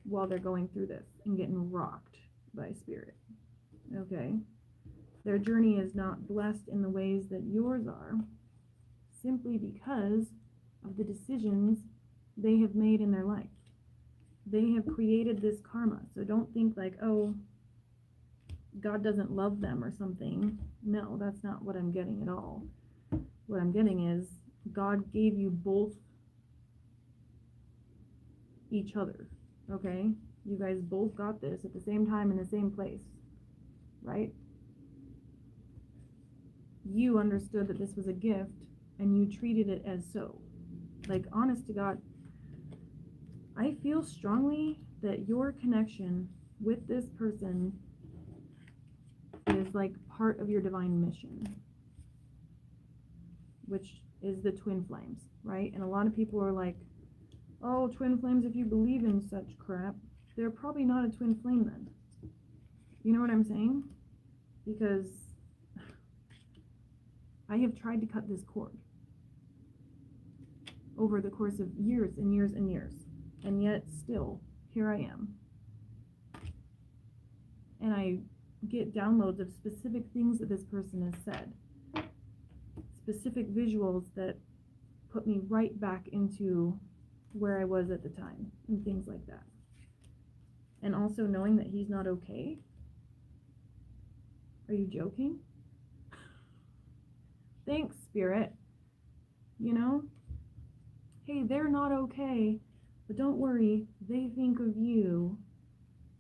while they're going through this and getting rocked by Spirit. Okay? Their journey is not blessed in the ways that yours are, simply because of the decisions they have made in their life. They have created this karma. So don't think like, oh, God doesn't love them or something. No, that's not what I'm getting at all. What I'm getting is God gave you both each other, okay? You guys both got this at the same time in the same place, right? You understood that this was a gift and you treated it as so. Like, honest to God, I feel strongly that your connection with this person is like part of your divine mission, which is the twin flames, right? And a lot of people are like, oh, twin flames, if you believe in such crap, they're probably not a twin flame then. You know what I'm saying? Because I have tried to cut this cord over the course of years and years and years, and yet still, here I am. And I get downloads of specific things that this person has said, specific visuals that put me right back into where I was at the time, and things like that. And also knowing that he's not okay. Are you joking? Thanks, Spirit. You know? Hey, they're not okay, but don't worry, they think of you.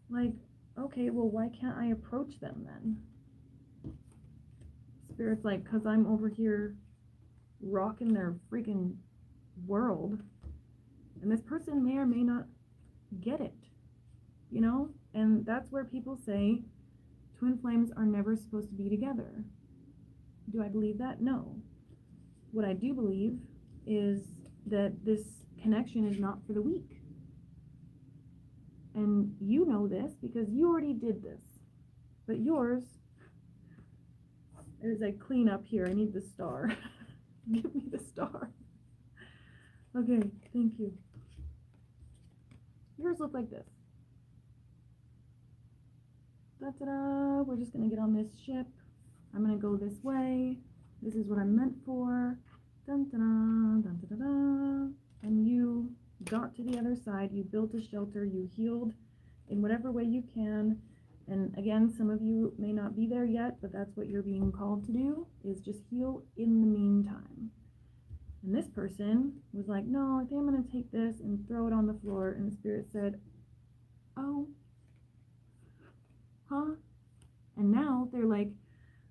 Like, okay, well, why can't I approach them then? Spirit's like, because I'm over here rocking their freaking world, and this person may or may not get it, you know? And that's where people say twin flames are never supposed to be together. Do I believe that? No. What I do believe is that this connection is not for the weak. And you know this because you already did this. But yours, as I clean up here, I need the star. Give me the star. Okay, thank you. Yours look like this. Da-da-da, we're just gonna get on this ship. I'm gonna go this way. This is what I'm meant for. Dun-da-da, dun-da-da-da. And you got to the other side. You built a shelter. You healed in whatever way you can. And again, some of you may not be there yet, but that's what you're being called to do, is just heal in the meantime. And this person was like, no, I think I'm going to take this and throw it on the floor. And the Spirit said, oh, huh? And now they're like,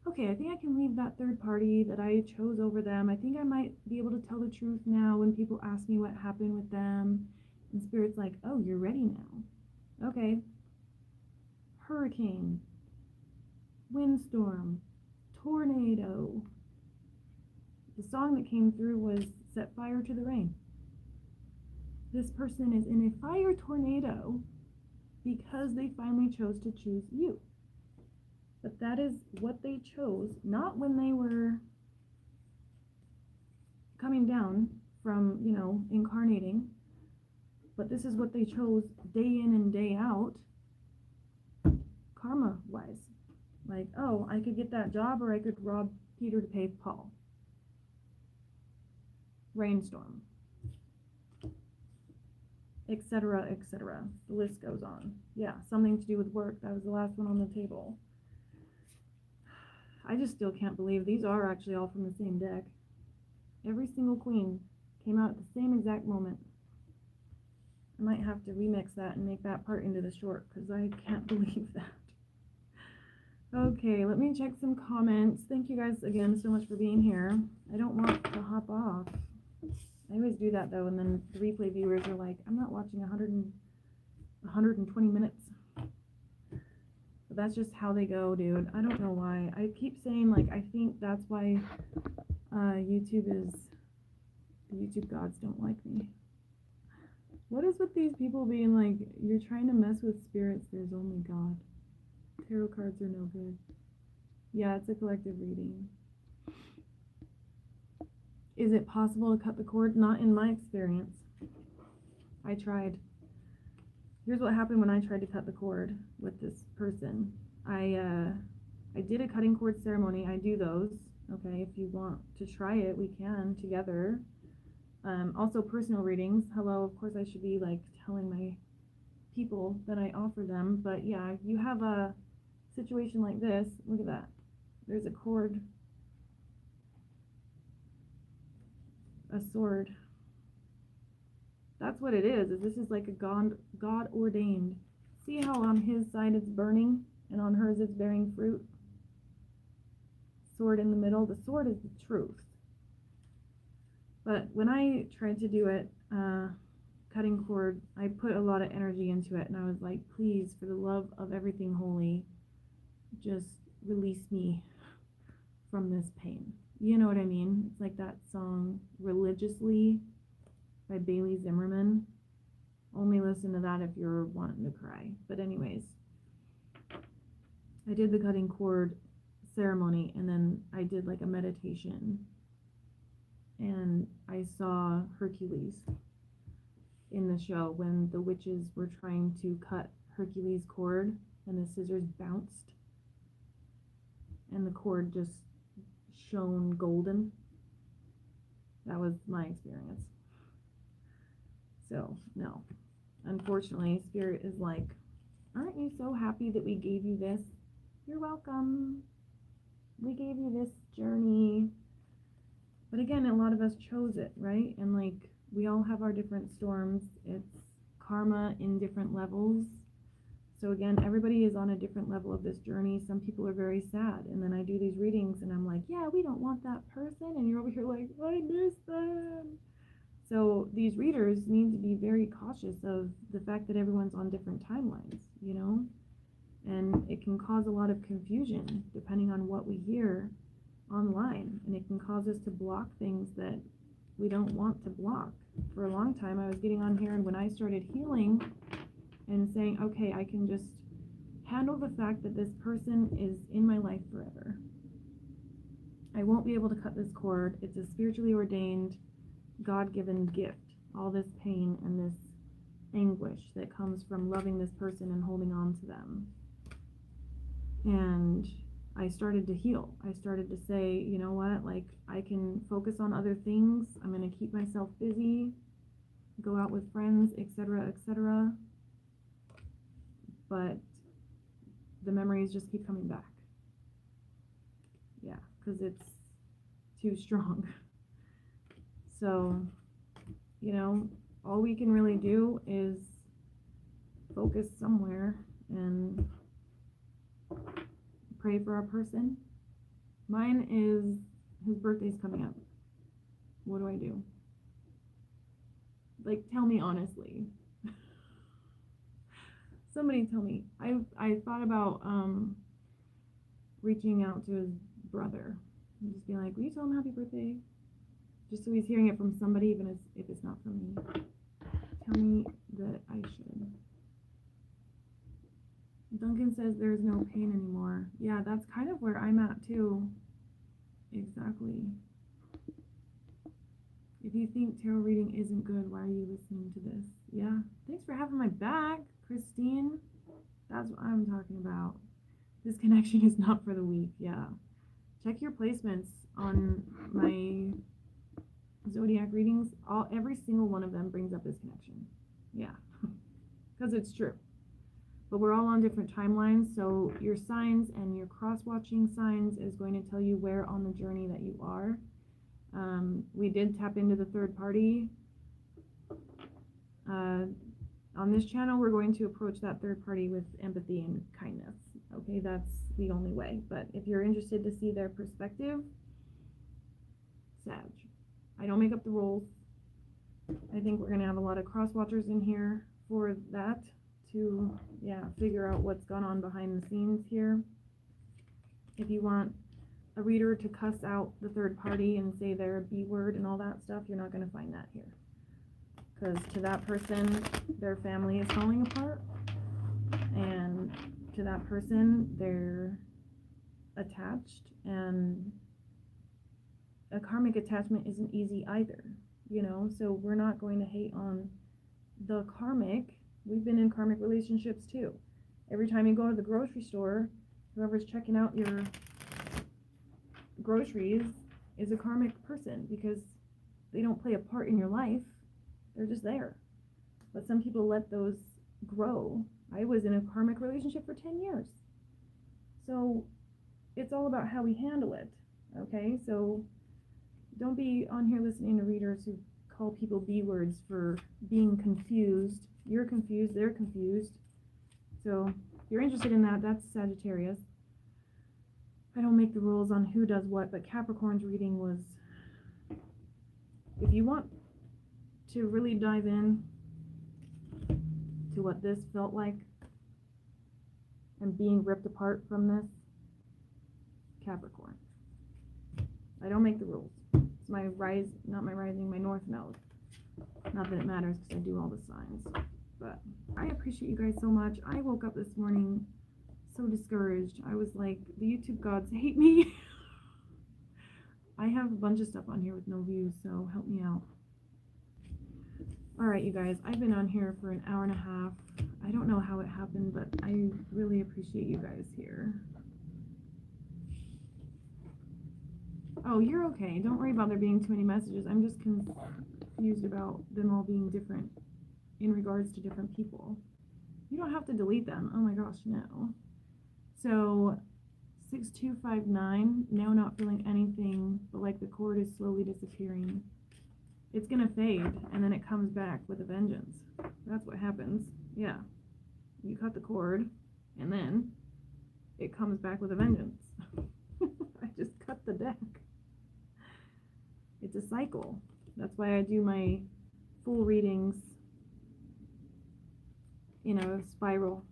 okay, I think I can leave that third party that I chose over them. I think I might be able to tell the truth now when people ask me what happened with them. And Spirit's like, oh, you're ready now. Okay. Hurricane, windstorm, tornado. The song that came through was Set Fire to the Rain. This person is in a fire tornado because they finally chose to choose you. But that is what they chose, not when they were coming down from, you know, incarnating, but this is what they chose day in and day out, karma-wise. Like, oh, I could get that job or I could rob Peter to pay Paul. Rainstorm. Etc., etc. The list goes on. Yeah, something to do with work. That was the last one on the table. I just still can't believe these are actually all from the same deck. Every single queen came out at the same exact moment. I might have to remix that and make that part into the short because I can't believe that. Okay, let me check some comments. Thank you guys again so much for being here. I don't want to hop off. I always do that though, and then the replay viewers are like, I'm not watching 120 minutes. But that's just how they go, dude. I don't know why. I keep saying, like, I think that's why the YouTube gods don't like me. What is with these people being like, you're trying to mess with spirits, there's only God. Tarot cards are no good. Yeah, it's a collective reading. Is it possible to cut the cord? Not in my experience. I tried. Here's what happened when I tried to cut the cord with this person. I did a cutting cord ceremony. I do those. Okay, if you want to try it, we can together. Also personal readings. Hello, of course I should be like telling my people that I offer them, but yeah, if you have a situation like this, look at that. There's a cord, a sword. That's what it is this is like a God ordained. See how on his side it's burning and on hers it's bearing fruit? Sword in the middle. The sword is the truth. But when I tried to do it, cutting cord, I put a lot of energy into it, and I was like, please, for the love of everything holy, just release me from this pain. You know what I mean? It's like that song, Religiously, by Bailey Zimmerman. Only listen to that if you're wanting to cry. But anyways, I did the cutting cord ceremony, and then I did like a meditation, and I saw Hercules in the show when the witches were trying to cut Hercules' cord, and the scissors bounced and the cord just shone golden. That was my experience. So no, unfortunately, Spirit is like, aren't you so happy that we gave you this? You're welcome. We gave you this journey. But again, a lot of us chose it, right? And like, we all have our different storms. It's karma in different levels. So again, everybody is on a different level of this journey. Some people are very sad, and then I do these readings and I'm like, yeah, we don't want that person, and you're over here like, I miss them. So these readers need to be very cautious of the fact that everyone's on different timelines, you know, and it can cause a lot of confusion depending on what we hear online, and it can cause us to block things that we don't want to block. For a long time I was getting on here, and when I started healing and saying, okay, I can just handle the fact that this person is in my life forever, I won't be able to cut this cord. It's a spiritually ordained, God-given gift, all this pain and this anguish that comes from loving this person and holding on to them. And I started to heal. I started to say, you know what, like, I can focus on other things. I'm going to keep myself busy, go out with friends, etc., etc. But the memories just keep coming back. Yeah, because it's too strong. So, you know, all we can really do is focus somewhere and pray for our person. Mine is, his birthday's coming up. What do I do? Like, tell me honestly. Somebody tell me. I thought about reaching out to his brother and just being like, will you tell him happy birthday? Just so he's hearing it from somebody, even if it's not from me. Tell me that I should. Duncan says there's no pain anymore. Yeah, that's kind of where I'm at too. Exactly. If you think tarot reading isn't good, why are you listening to this? Yeah, thanks for having my back, Christine. That's what I'm talking about. This connection is not for the weak. Yeah. Check your placements on my zodiac readings. Every single one of them brings up this connection. Yeah, because it's true. But we're all on different timelines, so your signs and your cross-watching signs is going to tell you where on the journey that you are. We did tap into the third party. On this channel, we're going to approach that third party with empathy and kindness. Okay, that's the only way. But if you're interested to see their perspective, Sag. I don't make up the rules. I think we're going to have a lot of cross watchers in here for that to, yeah, figure out what's gone on behind the scenes here. If you want a reader to cuss out the third party and say their B word and all that stuff, you're not going to find that here. Because to that person, their family is falling apart. And to that person, they're attached. And a karmic attachment isn't easy either, you know? So we're not going to hate on the karmic. We've been in karmic relationships too. Every time you go to the grocery store, whoever's checking out your groceries is a karmic person because they don't play a part in your life. They're just there. But some people let those grow. I was in a karmic relationship for 10 years. So it's all about how we handle it. Okay? So don't be on here listening to readers who call people B words for being confused. You're confused, they're confused. So if you're interested in that, that's Sagittarius. I don't make the rules on who does what, but Capricorn's reading was, if you want to really dive in to what this felt like and being ripped apart from this, Capricorn. I don't make the rules. It's my my north node. Not that it matters because I do all the signs. But I appreciate you guys so much. I woke up this morning so discouraged. I was like, the YouTube gods hate me. I have a bunch of stuff on here with no views, so help me out. Alright, you guys, I've been on here for an hour and a half. I don't know how it happened, but I really appreciate you guys here. Oh, you're okay. Don't worry about there being too many messages. I'm just confused about them all being different in regards to different people. You don't have to delete them. Oh my gosh, no. So 6259, now not feeling anything, but like the cord is slowly disappearing. It's gonna fade and then it comes back with a vengeance. That's what happens. Yeah. You cut the cord and then it comes back with a vengeance. I just cut the deck. It's a cycle. That's why I do my full readings in a spiral,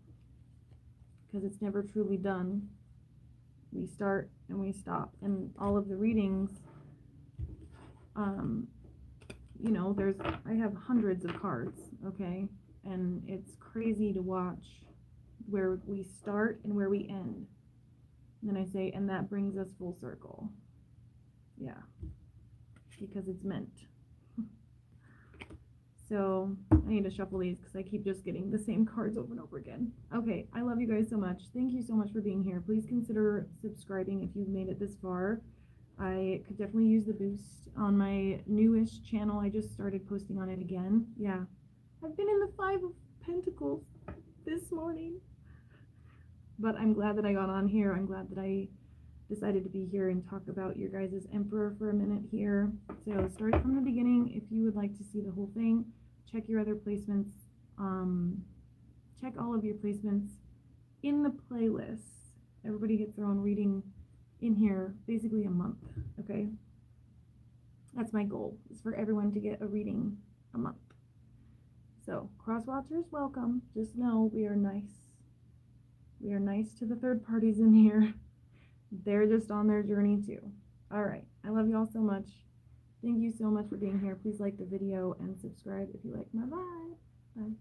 because it's never truly done. We start and we stop, and all of the readings, you know, I have hundreds of cards, okay, and it's crazy to watch where we start and where we end. And then I say, and that brings us full circle. Yeah, because it's meant. So I need to shuffle these because I keep just getting the same cards over and over again. Okay, I love you guys so much. Thank you so much for being here. Please consider subscribing if you've made it this far. I could definitely use the boost on my newish channel. I just started posting on it again. Yeah, I've been in the 5 of Pentacles this morning. But I'm glad that I got on here. I'm glad that I decided to be here and talk about your guys' Emperor for a minute here. So start from the beginning if you would like to see the whole thing. Check your other placements. Check all of your placements in the playlist. Everybody gets their own reading in here basically a month, okay? That's my goal, is for everyone to get a reading a month. So cross watchers, welcome. Just know we are nice. We are nice to the third parties in here. They're just on their journey too. Alright, I love you all so much. Thank you so much for being here. Please like the video and subscribe if you like my vibe. Bye.